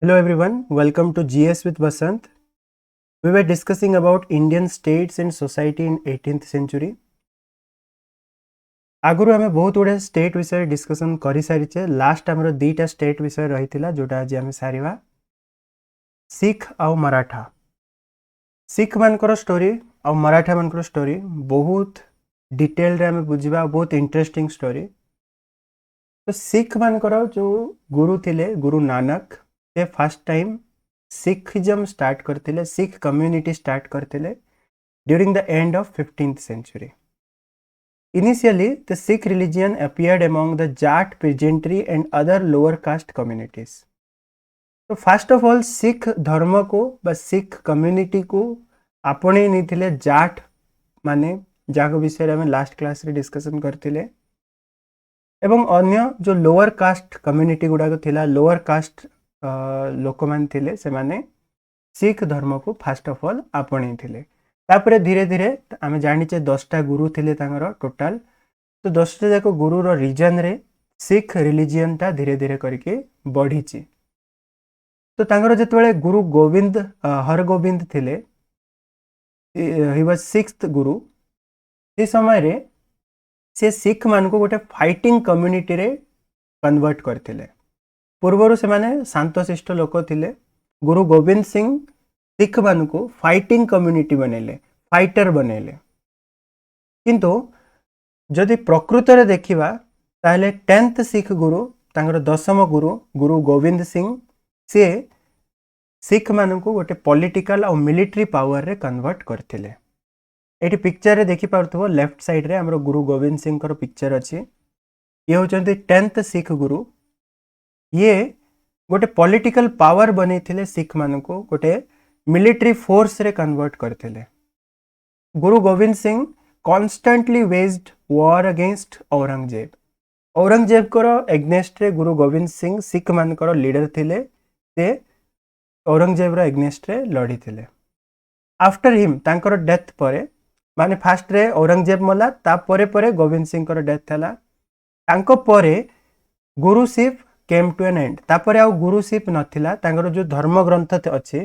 Hello everyone, welcome to GS with Basant. We were discussing about Indian states and society in 18th century. आगुरु आमे बहुत गुडे state विषय discussion करि सारिचे. Last हमरो दीटा state विषय रहितिला जोटा आज आमे सारिवा. सिख आउ मराठा. सिख मानकर स्टोरी आउ मराठा मानकर स्टोरी बहुत डिटेल रे आमे बुझिबा, बहुत इंटरेस्टिंग स्टोरी. तो सिख मानकर जो गुरु थिले गुरु नानक से फर्स्ट टाइम सिखिज्म स्टार्ट करथिले, सिख कम्युनिटी स्टार्ट करथिले during the end of 15th century. Initially, the Sikh religion appeared among the Jat peasantry and other lower caste communities. तो फर्स्ट ऑफ ऑल सिख धर्म को बा सिख कम्युनिटी को आपणे नहीं जाट माने जाको विषय में लास्ट क्लास रे डिस्कशन करथिले एवं अन्य जो लोअर कास्ट कम्युनिटी गुड़ाक थिला, लोअर कास्ट लोक मान थिले से माने सिख धर्म को फर्स्ट ऑफ ऑल आपणे थिले. तापरे धीरे धीरे आमे जानिचे 10टा गुरु थिले तांगर टोटल. तो 10टा जाको गुरु रो रीजन रे सिख रिलीजियन टा धीरे धीरे करके बढ़ीची. तो तांगर जेतबेले गुरु गोविंद हरगोविंद थिले, ही वाज 6th गुरु. ए समय रे से सिख मान को गोटे फाइटिंग कम्युनिटी रे कन्वर्ट करथिले. पूर्वरु से माने शांतशिष्ट लोक थिले. गुरु गोविंद सिंह सिख मान को फाइटिंग कम्युनिटी बनेले, फाइटर बनेले. किंतु जदि प्रकृत रे देखिबा ताले 10th सिख गुरु तांगर 10म गुरु गुरु गोविंद सिंह से सिख मान को गोटे पॉलिटिकल और मिलिट्री पावर रे कन्वर्ट करथिले. एटी पिक्चर रे देखि पारथबो लेफ्ट साइड रे हमरो गुरु गोविंद सिंह कर पिक्चर अछि. ये होचंती 10th सिख गुरु. ये गोटे पॉलिटिकल पावर बनेथिले, सिख मान को गोटे मिलिट्री फोर्स रे कन्वर्ट करथिले. Guru Gobind Singh constantly waged war against Aurangzeb. Aurangzeb को एग्नेस्ट रे गुरु गोविंद सिंह सिख मान को लीडर थिले. से औरंगजेब रो एग्नेस्ट रे लड़ी थिले. आफ्टर हिम तांकर डेथ परे माने फास्ट रे औरंगजेब मला, ता परे परे गोविंद सिंह को डेथ थला. तांको परे गुरुशिप केम टू एन एंड. तापरे आ गुरुशिप नथिला. तांकर जो धर्म ग्रंथ अछि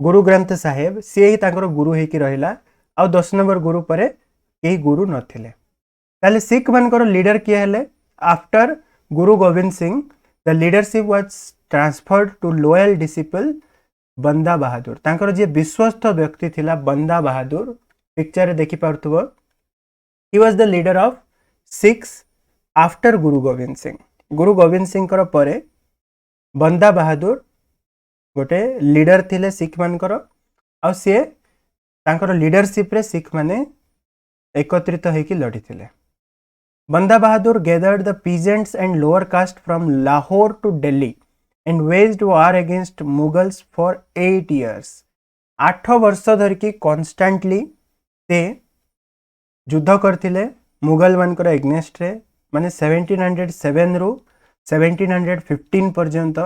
गुरु ग्रंथ साहेब सी ही तांकर गुरु हेकी रहिला. आ 10 नंबर गुरु परे केही गुरु नथिले. ताले सिख मानकर लीडर किए हेले after Guru Gobind Singh. The leadership was transferred to loyal disciple Banda Bahadur. तांकर जे विश्वस्त व्यक्ति थिला बंदा बहादुर, पिक्चर रे देखि पारथबो. He was the leader of Sikhs after Guru Gobind Singh. गुरु गोविंद सिंह कर परे बंदा बहादुर गोटे लीडर थिले सिख मानकर. आ से तांकर लीडरशिप रे सिख माने एकत्रित होइकी लड़ी थिले. Banda Bahadur gathered the peasants and lower caste from Lahore to Delhi and waged war against Mughals for 8 years. 8 वर्ष धरिकी कॉन्स्टेंटली से युद्ध करथिले मुगल मानकर एग्नेस्ट रे. माने 1707 रु 1715 पर्यंत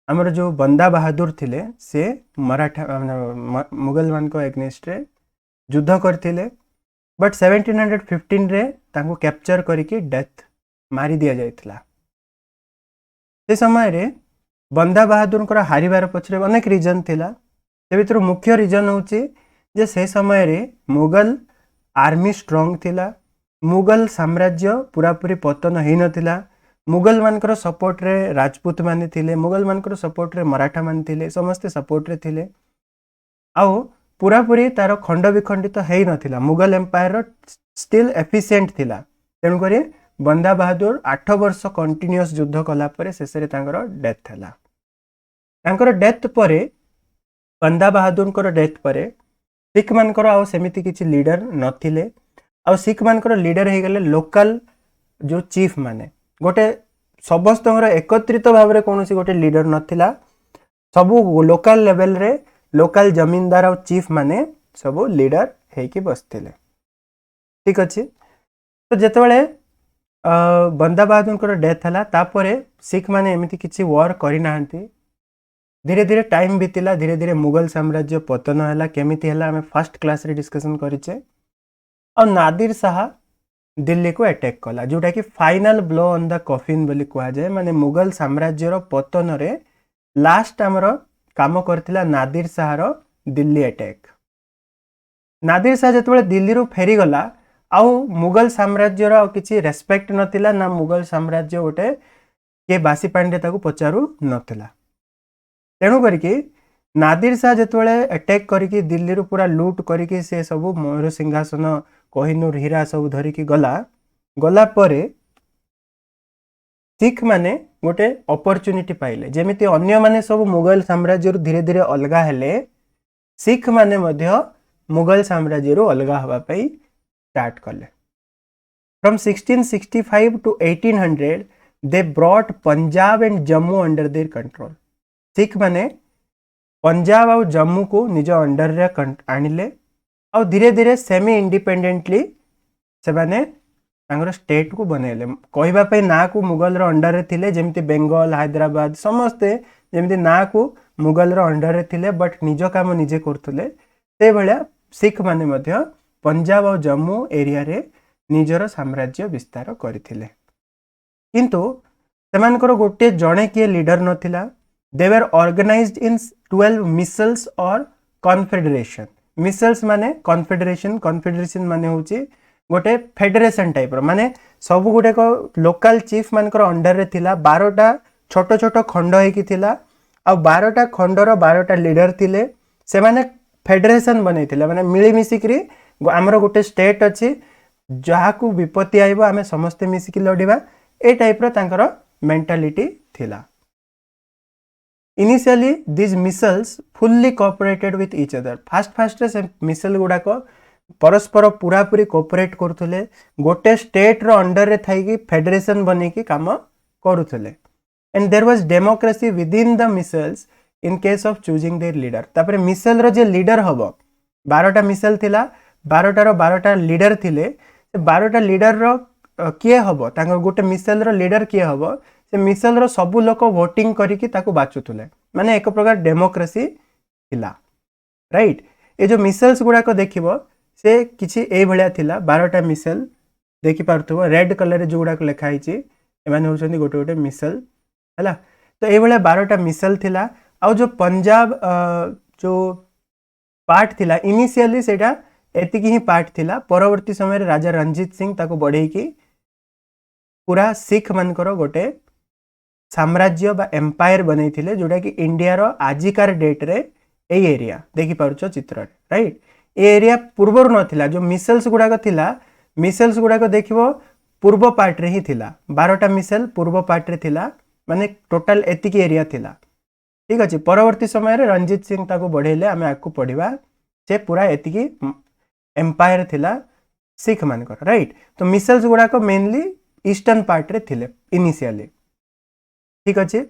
हमर जो बंदा बहादुर थिले से मराठा मुगल मान को एग्नेस्ट रे युद्ध करथिले. बट 1715 रे तांको कैप्चर करिके डेथ मारी दिया जायतिला. से समय रे बंदा बहादुर को हारिबार पछरे अनेक रीजन थिला. से भितर मुख्य रीजन होची जे से समय रे मुगल आर्मी स्ट्रांग थिला. मुगल साम्राज्य पूरा पूरी पतन हेई नथिला. मुगल मानकर सपोर्ट रे राजपूत माने थिले, मुगल मानकर सपोर्ट रे मराठा माने थिले, समस्त सपोर्ट रे थिले. आउ पूरा पूरी तार खंड विखंडित हेई नथिला. मुगल एम्पायर रो स्टिल एफिशिएंट थिला. तेनु करी बंदा बहादुर 8 वर्ष कंटिन्यूअस युद्ध कला परे शेषरे तांकर डेथ हला. तांकर डेथ परे बंदा बहादुर को डेथ परे सिख मानकर आउ सेमिति किछि लीडर नथिले. आ सिख मानकर लीडर हे गेले लोकल जो चीफ माने. गोटे समस्त एकत्रित भाव में कौन गोटे लीडर नथिला. सबू लोकल लेवल रे लोकल जमींदार और चीफ माने सबू लीडर हेकी बसथिले. ठीक अच्छे. तो जेतेबेले बंदा बहादुर को डेथ हला तापरे सिख माने एमिति किछि वॉर करि नाहंती. धीरे धीरे टाइम बीतिला. धीरे धीरे मुगल साम्राज्य पतन हला. केमिति हला हमें फर्स्ट क्लास रे डिस्कशन करिचे. और नादिर शाह दिल्ली को अटैक कला, जोटा कि final blow on the coffin बोली कहा जाए. माने मुगल साम्राज्यर पतन रे लास्ट आमर काम करथिला नादिर शाहर दिल्ली अटैक। नादिर शाह जेतेबेले दिल्ली रू फेरी गला आउ मुगल साम्राज्य रो किछि रेस्पेक्ट नथिला ना मुगल साम्राज्य गोटे के बासी पांडे ताकू पचारू नथिला। तेणु करके नादिर शाह जेतेबेले अटैक करके दिल्ली रू पूरा लूट करके से सब मयूर सिंहासन कोहिनूर हीरा सब धरिकी गला गला परे सिख माने गोटे अपॉर्चुनिटी पाइले जेमिति अन्य माने सब मुगल साम्राज्य रू धीरे धीरे अलगा हेले सिख माने मध्य मुगल साम्राज्य रू अलगा हवा पई स्टार्ट कले। From 1665 to 1800 they brought Punjab and Jammu under their control. Sikh माने पंजाब और जम्मू को निज अंडर रे आनिले और धीरे धीरे सेमी इंडिपेंडेंटली से माने स्टेट को बनैले कहबा पे ना को मुगल रो अंडर रे थिले जेमति बेंगल हैदराबाद समस्ते जेमति ना को मुगल रो अंडर रे थिले बट निज काम निजे करथुले से भलिया सिख माने मध्य पंजाब और जम्मू एरिया रे निजर साम्राज्य विस्तार करथिले। किंतु सेमानकर गोटे जणे किए लीडर नथिला। दे वर ऑर्गेनाइज्ड इन 12 मिसल्स और कॉन्फेडरेशन। मिसल्स माने कॉन्फेडरेशन कॉन्फेडरेशन माने होची गोटे फेडरेशन टाइप रो माने सब गुटे को लोकल चीफ मानकर अंडर रे थिला 12टा छोट छोट खंड हेकी थिला आ 12टा खंडर 12टा लीडर थिले से माने फेडरेशन बनैथिले माने मिली मिसिकरी हमर गोटे स्टेट अछि जहाकू विपत्ति आइबो आमे समस्त मिसिकी लडिबा ए टाइप रो तांकर मेंटालिटी थिला। Initially this micelles fully cooperated with each other. Fast से मिसल गुडा को परस्पर पूरा पूरी कोऑपरेट करथुले गोटे स्टेट रो अंडर रे थाई फेडरेशन बने की काम करूथुले and there was democracy within the misls in case of choosing their leader. तापर मिसल रो जे लीडर हबो 12टा मिसल थिला 12टा रो 12टा लीडर थिले 12टा लीडर रो किए हबो तांगर गोटे मिसल रो लीडर किए हबो से मिसल रो सब लोक वोटिंग करिकी ताकू बाचुथुले माने एक प्रकार डेमोक्रेसी थिला राइट। ए जो मिसल्स गुडा को देखिबो से किछि ए भलिया थिला 12टा मिसल देखि पारथुबो रेड कलर रे जो गुडा को लिखा हिची एमाने होछन्ती गोटे गोटे मिसल हला। तो ए भलिया 12टा मिसल थिला आ जो पंजाब जो पार्ट थिला इनिशियली सेटा एतिकी ही पार्ट थिला परवर्ती समय रे राजा रणजीत सिंह ताको बढ़ेई की पूरा सिख मानकर गोटे साम्राज्य बा एम्पायर बनैथिले जोटा कि इंडिया रो आजिकार डेट रे ए एरिया देखि पारुछो चित्र रे राइट। ए एरिया पूर्वर नथिला जो मिसल्स गुडा थिला मिसल्स गुडा देखिबो पूर्व पार्ट रे ही थिला 12टा मिसल पूर्व पार्ट रे थिला माने टोटल एतिकी एरिया थिला ठीक अछि। परवर्ती समय रे रणजीत सिंह ताको बढ़ेले आमे आकु पढिबा से पूरा एतिकी एम्पायर थिला सिख मानकर राइट। तो मिसल्स गुडा मेनली ईस्टर्न पार्ट रे थिले इनिशियली ठीक अछि।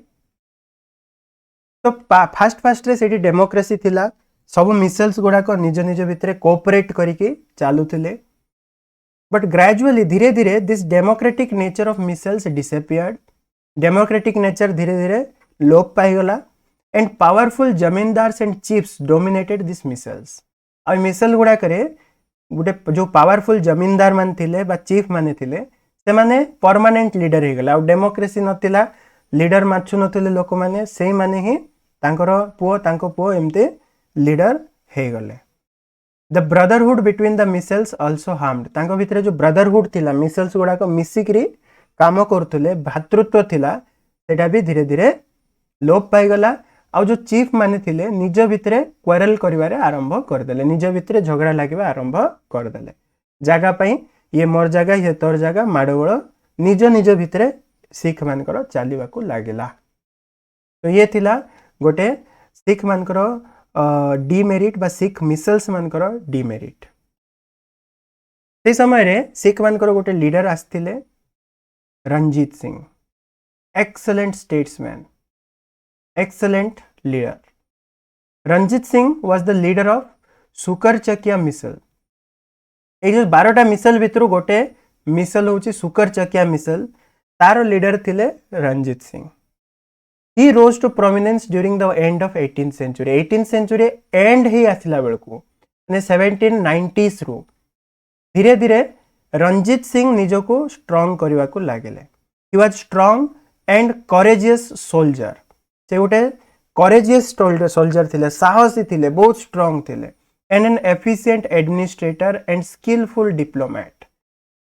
तो फास्ट रे सेठी डेमोक्रेसी थिला सब मिसल्स गुडा निज निज भितरे कोऑपरेट करिके चालुथिले बट ग्रेजुअली धीरे धीरे this democratic nature of misls disappeared. Democratic nature धीरे धीरे लोप पाई गला and powerful zamindars and chiefs dominated this misls. आ मिसल गुडा करे गुटे जो पावरफुल जमींदार मान थिले बा चीफ माने थिले से माने परमानेंट लीडर हे गला। आ डेमोक्रेसी नथिला लीडर माछु नथिले लोक माने सेही माने ही तांको पुओ एमते लीडर हे गले। The brotherhood between the misls also harmed. तांको भितरे जो ब्रदरहुड थिला मिसल्स गुडा को मिसिकरी काम करथुले भातृत्व थिला सेटा भी धीरे धीरे लोप पाई गला। आ जो चीफ माने थिले निज भितरे क्वारल करिवारे आरंभ करदेले निज भितरे झगड़ा लागिबा आरंभ करदेले जागा पई ये मोर जागा ये तोर जागा माडगोळ निज निज भितरे सिख मानकर चालीबाकू लागिला। तो ये थिला गोटे सिख मानकर डिमेरिट बा सिख मिसल्स मानकर डिमेरिट। से समय रे सिख मानकर गोटे लीडर आस्थिले Ranjit Singh excellent statesman excellent leader. Ranjit Singh was the leader of Sukerchakia misl. ए जो 12टा मिसल भितरु गोटे मिसल होची सुकरचकिया मिसल तार लीडर थिले Ranjit Singh. He rose to prominence during the end of 18th century. 18th century end ही आसिला बेलकू ने 1790s रु धीरे धीरे रणजीत सिंह निजको स्ट्रॉन्ग करने को लगे। He was strong and courageous soldier. से गोटे करेजियस सोल्जर थिले, साहसी थिले, बहुत स्ट्रांग थिले, and an efficient administrator and skillful diplomat.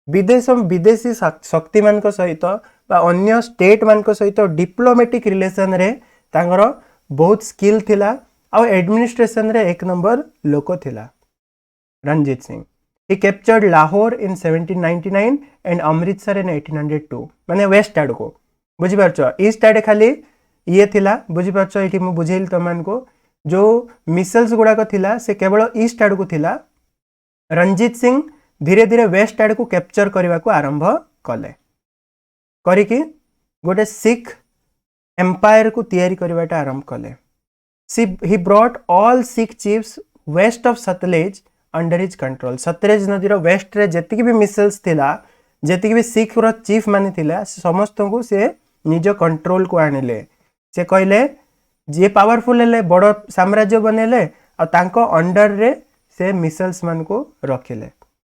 विदेशी शक्ति मान सहित अन्य स्टेट मान सहित डिप्लोमेटिक रिलेशन रे तांगर बहुत स्किल थिला और एडमिनिस्ट्रेशन रे एक नंबर लोक थिला Ranjit Singh. He captured Lahore in 1799 and Amritsar in 1802 माने वेस्ट आड़ को बुझी पारछो ईस्ट आड़ खाली ये थिला बुझी पारछो एठी मु बुझेइल तमान को जो मिसल्स गुडा को थिला से केवल ईस्ट आड़ को थिला। रणजीत सिंह धीरे धीरे वेस्ट आड़ को कैप्चर करने को आरंभ कले करिकी गोटे सिख एम्पायर को तैयारी करवाटा आरंभ कले। He brought all Sikh chiefs west of Sutlej under his control. Sutlej नदीर वेस्ट रे जेतिकी भी मिसल्स थिला जेतिकी भी सिख रो चीफ माने थिला समस्त को से निज कंट्रोल को आनिले। से कहले जे पावरफुल हेले बड़ साम्राज्य बनेले और तांको अंडर रे से मिसल्स मान को रखिले।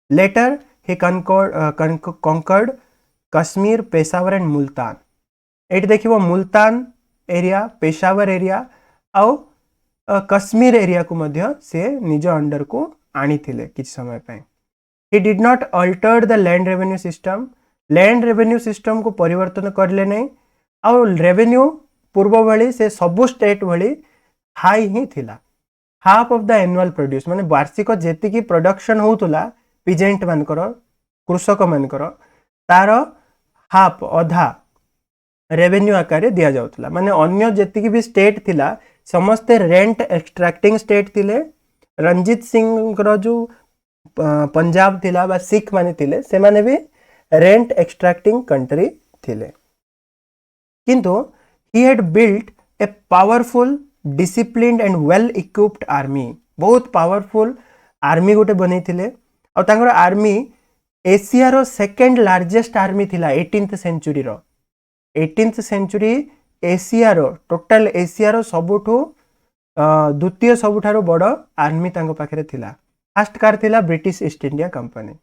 Later he conquered Kashmir, Peshawar and Multan. एट देखिबो मुल्तान एरिया, पेशावर एरिया आउ कश्मीर एरिया को मध्य से निज अंडर को आनी थिले किछ समय पे। He did not alter the land revenue system. Land revenue system को परिवर्तन करले नहीं और रेवेन्यू पूर्व भली से सबु स्टेट भली हाई ही थिला। Half of the annual produce माने वार्षिक जेति की प्रोडक्शन होतुला पिजेंट मानकर कृषक मानकर तार हाफ अधा रेवेन्यू आकार दिया जाउतला। माने अन्य जेति भी स्टेट थिला समस्ते रेंट एक्सट्रैक्टिंग स्टेट थिले। रणजीत सिंह जो पंजाब थिला बा सिख माने थिले से माने भी रेंट एक्सट्रैक्टिंग कंट्री थिले। किंतु he had built a powerful disciplined and well equipped army. बहुत पावरफुल आर्मी गोटे बनै थिले और तांकर आर्मी एशिया रो सेकंड लार्जेस्ट आर्मी थिला 18th सेंचुरी रो। 18th सेंचुरी एशिया रो टोटल एशिया रो सबुठु द्वितीय सबुठारो बड़ आर्मी तांको पाखरे थिला। फर्स्ट कार थिला British East India Company.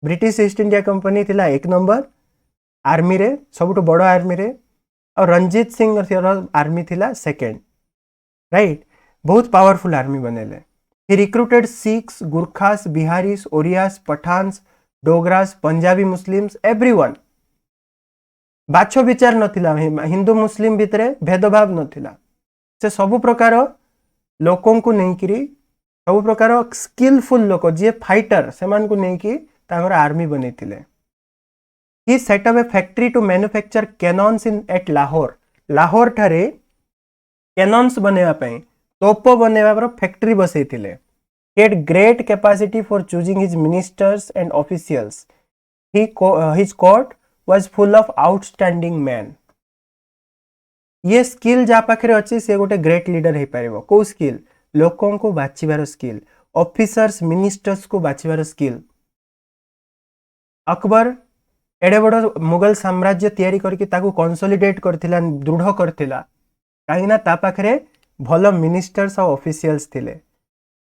British East India Company थिला एक नंबर आर्मी रे सबुठु बड़ आर्मी रे और रणजीत सिंह आर्मी थिला सेकंड राइट। बहुत पावरफुल आर्मी बनेले। He recruited Sikhs, Gurkhas, Biharis, Oriyas, Pathans, Dogras, Punjabi Muslims everyone. बाछ विचार नथिला हिंदू मुस्लिम भितरे भेदभाव नथिला। से सबु प्रकार लोकों को नेकिरी सब प्रकार स्किलफुल लोक जे फाइटर से मान को नेकी तांगर आर्मी बने थिले। He set up a factory to manufacture cannons in at Lahore. Lahore ठारे कैनन्स बनेवा पई तोप बनेवा फैक्ट्री बसई थिले। He had great capacity for choosing his ministers and officials. His court was full of outstanding man. ये स्किल जा पाखरे अच्छी से गोटे ग्रेट लीडर हो पार। कौ स्किल? लोकों को बाछिबार स्किल, ऑफिसर्स मिनिस्टर्स को बाछिबार स्किल। अकबर एडे बड़ मुगल साम्राज्य तैयारी करके ताकू कंसोलिडेट करथिला, दृढ़ करथिला काईना ता पाखरे भल मिनिस्टर्स और ऑफिशियल्स थिले।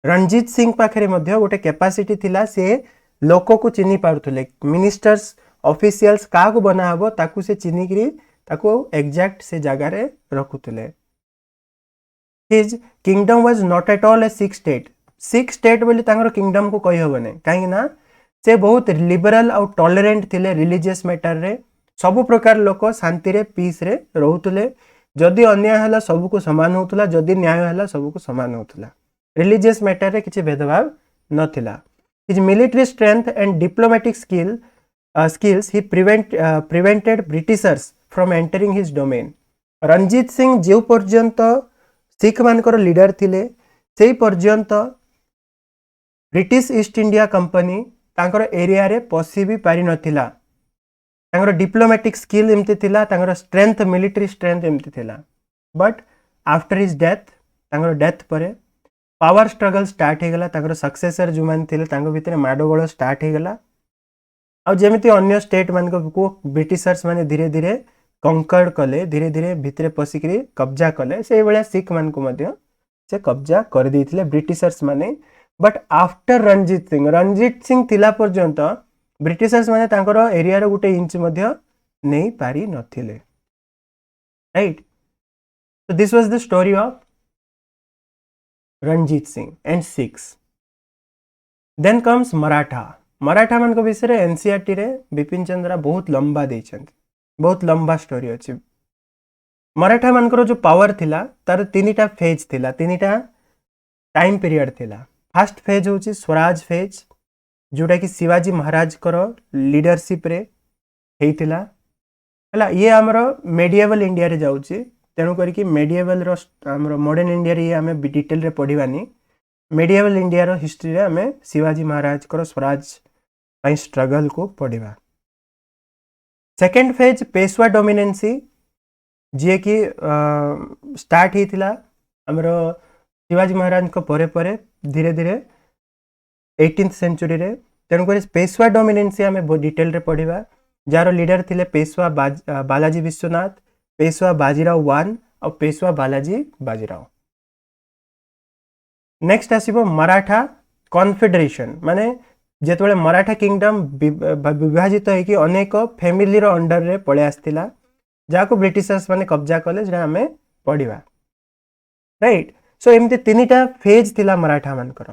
रणजीत सिंह पाखरे मध्य गोटे कैपेसिटी थिला से लोक को चिन्ही पारुथले। मिनिस्टर्स ऑफिशियल्स का को बना हबो ताकू से चिन्ही करी ताको एग्जैक्ट से जगह रे रखुतले। His kingdom was not at all a Sikh state. Sikh state बोली तांगर किंगडम को कहि हबने काहे ना से बहुत लिबरल और टॉलरेंट थिले रिलीजियस मैटर रे। सब प्रकार लोक शांति रे पीस रे रहउतले। जदि अन्याय हला सब को समान होतला, जदि न्याय हला सब को समान होतला। रिलीजियस मैटर रे किछि भेदभाव नथिला। His military strength and diplomatic skills he prevented Britishers from entering his domain. Ranjit Singh जो पर्यंत सिख मानकर लीडर थिले से पर्यंत ब्रिटिश ईस्ट इंडिया कंपनी तांकर एरिया रे पसी भी पारि नथिला। तांकर डिप्लोमेटिक स्किल एमती थिला, तांकर स्ट्रेंथ मिलिटरी स्ट्रेंथ एमती थिला। बट आफ्टर हिज डेथ तांकर डेथ परे पावर स्ट्रगल स्टार्ट हो गला। तांकर सक्सेसर जो मान थिले तांको भितरे माडगोळ स्टार्ट हो गला। आ जमिति अन्य स्टेट मान को ब्रिटिशर्स माने धीरे धीरे कंकर्ड कले, धीरे धीरे भितरे पसिकरी कब्जा कले। से बेला सिख मान को मध्य से कब्जा कर देथिले ब्रिटिशर्स माने। बट आफ्टर रणजीत सिंह थिला पर्यंत ब्रिटिशर्स माने तांकर एरिया रो गुटे इंच मध्य नहीं पारि नथिले right. So this was the story of Ranjit Singh and Sikhs. Then comes Maratha. Maratha मान विषय रे एनसीईआरटी रे बिपिन चंद्रा बहुत लंबा देछन, बहुत लंबा स्टोरी अछि। मराठा मान जो पावर थिला तार तीनटा फेज थिला, तीनटा टाइम पीरियड थिला। फर्स्ट फेज होची स्वराज फेज, जोटा कि शिवाजी महाराज करो लीडरशिप रे हेइतिला हला। ये हमरो मेडिएवल इंडिया रे जाउची, तेणु करके मेडिएवल रो हमरो मॉडर्न इंडिया रे हमें डिटेल रे पढ़िबानी। मेडिएवल इंडिया रो हिस्ट्री रे हमें शिवाजी महाराज करो स्वराज पाई स्ट्रगल को पढ़िबा। सेकेंड फेज पेशवा डोमिनेंसी, जे कि स्टार्ट हेतिला हमरो शिवाजी महाराज को परे परे धीरे धीरे 18th सेंचुरी रे। तेणु कर पेशवा डोमिनेंसी हमें डिटेल रे पढ़िबा, जार लीडर थिले पेशवा बालाजी विश्वनाथ, पेशवा बाजीराव वन और पेशवा बालाजी बाजीराव। नेक्स्ट आसीबो मराठा कॉन्फेडरेशन, माने जेतबेले मराठा किंगडम विभाजित होइकी अनेक फैमिली रो अंडर रे पळे आस्तिला, जाको ब्रिटिशर्स माने कब्जा कले, जेना हमें पढ़िबा। राइट, सो एमते तीनटा फेज थिला मराठा मानकर।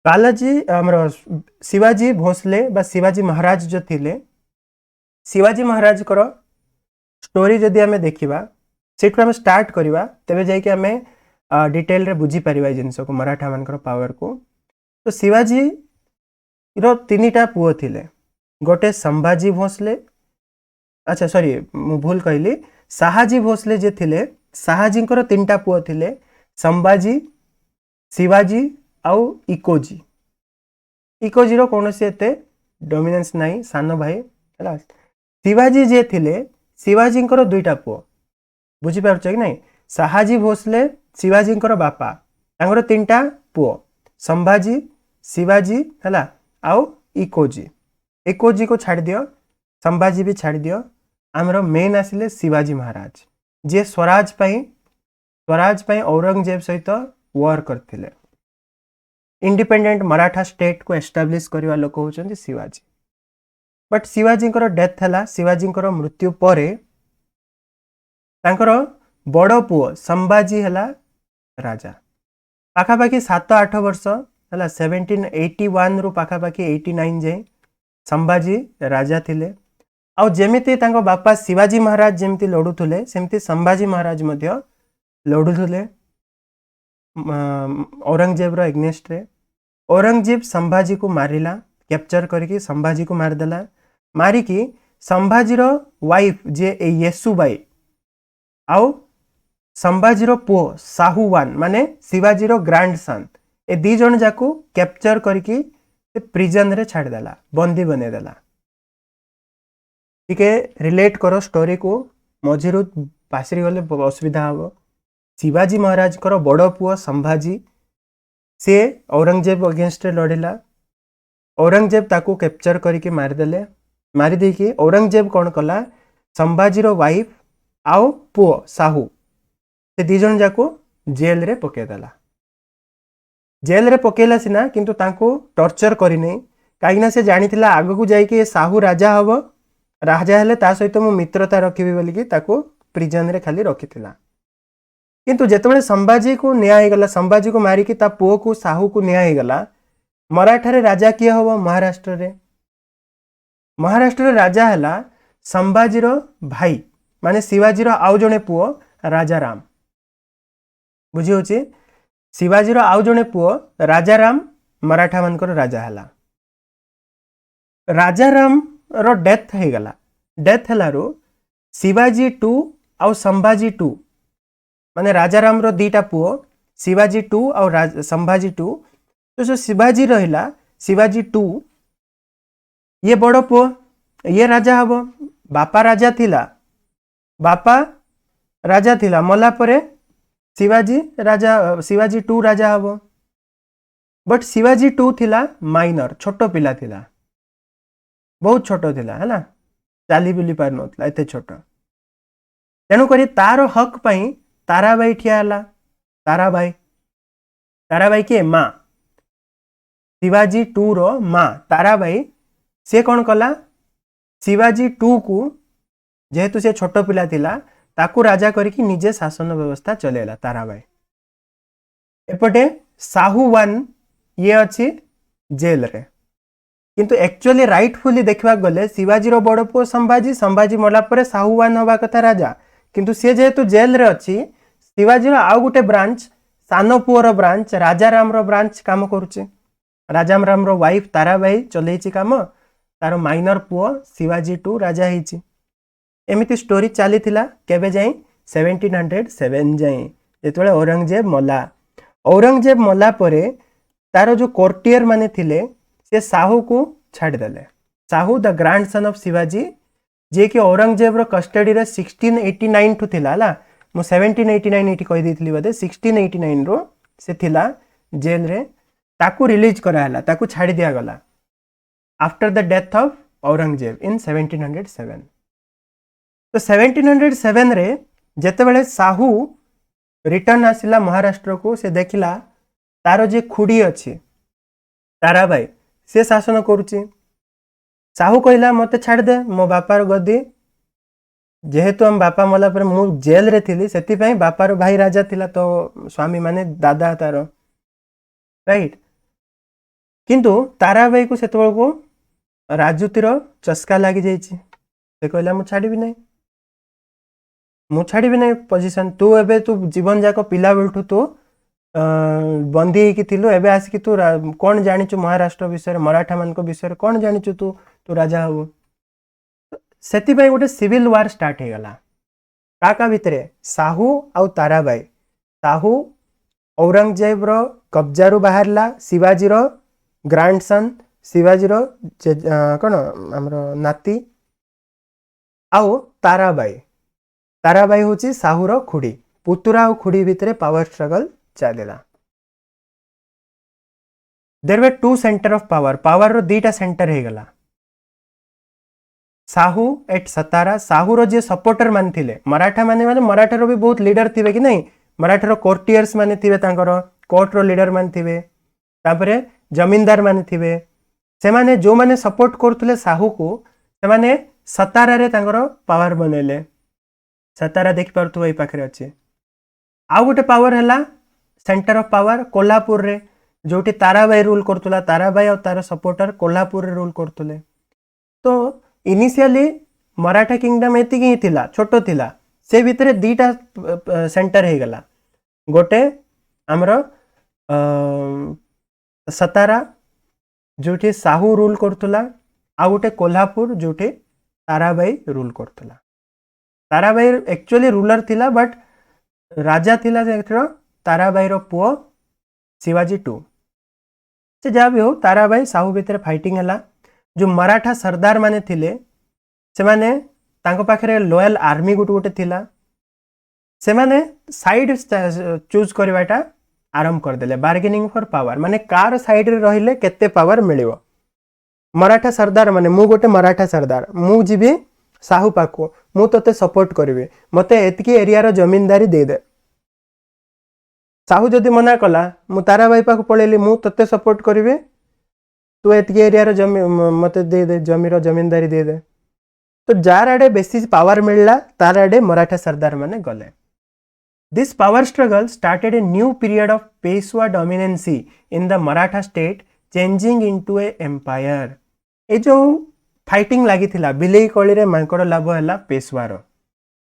बालाजी हमरो शिवाजी भोसले बा शिवाजी महाराज जो थिले, शिवाजी महाराज करो स्टोरी जदि हमें देखिबा, सेठु हमें स्टार्ट करिबा, तबे जाई कि हमें डिटेल रे बुझी परिबा जिंस को, मराठा मानकर पावर को। तो शिवाजी रो तीनटा पुओ थिले, गोटे संभाजी भोसले, अच्छा सॉरी मु भूल कहली, शाहाजी भोसले जे थिले, शाहाजी को तीनटा पुओ थिले, संभाजी, शिवाजी आउ इकोजी। इकोजी रो कोनोसी एते डोमिनेंस नाही, सानो भाई हला। शिवाजी जे थिले, शिवाजी को दुईटा पुओ, बुझी पारछ कि नहीं? शाहाजी भोसले शिवाजी को बापा, तांकर तीनटा पुओ, संभाजी, शिवाजी हला आउ इकोजी। इकोजी को छाड़ दियो, संभाजी भी छाड़ दियो। आमरो मेन आसिले शिवाजी महाराज, जे स्वराज पाई औरंगजेब सहित वॉर करथिले। इंडिपेंडेंट मराठा स्टेट को एस्टाब्लिश करवा लोक होचंदी शिवाजी। बट शिवाजी को डेथ हला, शिवाजी को मृत्यु परे तांकर बड़ पुओ संभाजी हला राजा। पाखापाखि 7-8 वर्ष हला, 1781 रु पाखापाखि 89 जाए संभाजी राजा थिले। आउ जेमिति तांको बापा शिवाजी महाराज जेमिति लड़ुथुले, सेमिति संभाजी महाराज मध्य लड़ुथुले औरंगजेब रो एग्नेस्ट रे। औरंगजेब संभाजी को मारिला, कैप्चर करके संभाजी को मारदेला। मारिकी संभाजी रो वाइफ जे येसुबाई आउ संभाजी रो पुओ साहुवान माने शिवाजी रो ग्रैंड सन, ए दी जन जाको कैप्चर करके प्रिजन रे छाड़ देला, बंदी बने देला। ठीक है, रिलेट करो स्टोरी को, मझिरु पासरी गले असुविधा हम। शिवाजी महाराज को बड़ पुओ संभाजी, से औरंगजेब अगेंस्ट लड़िला। औरंगजेब ताको कैप्चर करके मारिदेले। मारिदे कि औरंगजेब कौन कला, संभाजी रो वाइफ आउ पुओ साहू, से दी जन जाको जेल रे पकेदेला। जेल रे पकेला सिना, किंतु ताको टॉर्चर करिने, काईना से जानिथिला आगो को जाई कि साहू राजा हबो, राजा हेले ता सहित मु मित्रता रखिबी बोली कि ताको प्रिजन रे खाली रखिथिला। किंतु जेतेबेले संभाजी को न्याय गला, संभाजी को मारी कि ता पुओ को साहू को न्याय गला, मराठा रे राजा किए हबो? महाराष्ट्र रे। महाराष्ट्र रे राजा हला संभाजी रो भाई, माने शिवाजी रो आउ जने पुओ राजा राम। बुझी होची? शिवाजी रो आउ जने पुओ राजा राम मराठा मानकर राजा हला। राजा राम रो डेथ हे गला। डेथ हलारो शिवाजी 2 आउ संभाजी 2, माने राजा राम रो दीटा पुओ शिवाजी 2 और संभाजी 2। तो जो शिवाजी रहिला, शिवाजी 2 ये बड़ पुओ, ये राजा हबो। बापा राजा थिला, बापा राजा थिला, मला परे शिवाजी राजा, शिवाजी 2 राजा हबो। बट शिवाजी 2 थिला माइनर, छोटो पिला थिला, बहुत छोटो थिला है ना, चाली बुली पार नथला, एते छोटो। तेणु करी तारो हक पई ताराबाई ठिया हला। ताराबाई, ताराबाई के माँ, शिवाजी 2 रो माँ ताराबाई, से कौन कला, शिवाजी 2 को जेहेतु से छोट पिला थिला ताकू राजा करके निजे शासन व्यवस्था चलेला ताराबाई। एपटे साहू वन ये अच्छी जेल रे, किंतु एक्चुअली राइटफुली देखा गले शिवाजी रो बड़ पुओ संभाजी, संभाजी मला परे साहू वन हवा कथा राजा, किंतु सी जेहेतु जेल रे अच्छी शिवाजी रो आउ गुटे ब्रांच सान पुओर ब्रांच राजाराम रो ब्रांच काम करुचे। राजाराम रो वाइफ ताराबाई चलैछि काम, तार माइनर पुओ शिवाजी टू राजा ହେଇछि। एमिति स्टोरी चली केबे जाई 1707 जाई जेतबेले औरंगजेब मला। औरंगजेब मला परे तार जो कोर्टियर माने थिले से साहू को छाड़ देले। Sahu the grandson of Shivaji जे कि औरंगजेब रो कस्टडी रे 1689 ठु थिला ला, मु 1789 इटी कहि देथिली बदे 1689 रो से थिला जेल रे, ताकू रिलीज करा हला, ताकू छाड़ी दिया गला after the death of Aurangzeb in 1707। तो 1707 रे जेतेबेले साहू रिटर्न आसिला महाराष्ट्र को, से देखिला तारो जे खुड़ी अच्छी ताराबाई से शासन करुची। साहू कहला मते छाड़ दे मो बापार गद्दी, जेहेतु हम बापा मला पर मु जेल रे थिली सेति पई बापार भाई राजा थिला, तो स्वामी माने दादा तारो राइट। किंतु ताराबाई को सेतबेल को राजूतिर चस्का लागी जाइछि, से कहला मु छाड़बी नहीं, मु छाड़बी नहीं पोजिशन, तू एबे तू जीवन जाक पिला बेलठू तू बंदी होगी थिलु, एबे आसिक तू कौन जानिचु महाराष्ट्र विषय मराठा मान विषय कौन जानिचु तू तू राजा हबु। सेति पई गोटे सिविल वार स्टार्ट हो गला काका भितरे साहू आउ ताराबाई। साहू औरंगजेब रो कब्जारू बाहरला, शिवाजी रो ग्रांडसन, शिवाजी रो कौन हमरो नाती, आउ ताराबाई। ताराबाई होची साहू रो खुड़ी, पुतुरा और खुड़ी भितरे पावर स्ट्रगल चलेला। There were two centre of power, power रो दीटा सेंटर हे गला। साहू एट सतारा, साहू रो जे सपोर्टर मान थिले मराठा माने मराठा रो भी बहुत लीडर थिबे कि नहीं, मराठा रो कोर्टियर्स माने थिबे, तांकर कोर्ट रो लीडर मान थिबे, तापरे जमींदार माने थिबे, से माने जो माने सपोर्ट करथुले साहू को से माने सतारा रे तांकर पावर बनेले। सतारा देखि पारथु एई पाखरे अछि। आउ गोटे पावर हैला सेंटर ऑफ पावर कोल्हापुर रे, जोटी ताराबाई रूल करतुला, ताराबाई और तार सपोर्टर कोल्हापुर रे रूल करतुले। तो इनिशियली मराठा किंगडम एतिकी ही थिला, छोटो थिला, से भितरे दीटा सेंटर हे गला, गोटे हमरो सतारा जोटी साहू रूल करतुला, आ गोटे कोल्हापुर जोटी ताराबाई रूल करतुला। ताराबाई एक्चुअली रूलर थिला बट राजा थिला जेठरो ताराबाई रो पुओ शिवाजी टू। से जहाँ भी हो ताराबाई साहू भितर फाइटिंग हैला। जो मराठा सरदार माने थिले से माने तांको पाखरे लॉयल आर्मी गुट गुटे थिला, से माने साइड चूज करवाटा आरंभ कर देले, बार्गेनिंग फॉर पावर, माने कार साइड रे रहिले केते पावर मिलिवो। मराठा सरदार माने मु गोटे मराठा सरदार, मु जीबी साहू पाखो, मु तते सपोर्ट करिवे, मते एतकी एरिया रो जमींदारी दे दे। साहू जदि मना कला मु ताराबाई पाखो पळेली, मु तते सपोर्ट करिवे, तू एतकी एरिया रो जमी मते दे दे, जमी रो जमींदारी दे दे। तो जार आडे बेसी पावर मिलला तार आडे मराठा सरदार माने गले। This power struggle started a new period of Peshwa dominancy in the Maratha state, changing into a empire. ए जो फाइटिंग लगी थिला बिलेई कली रे मांकड़ लाभ हैला पेशवार।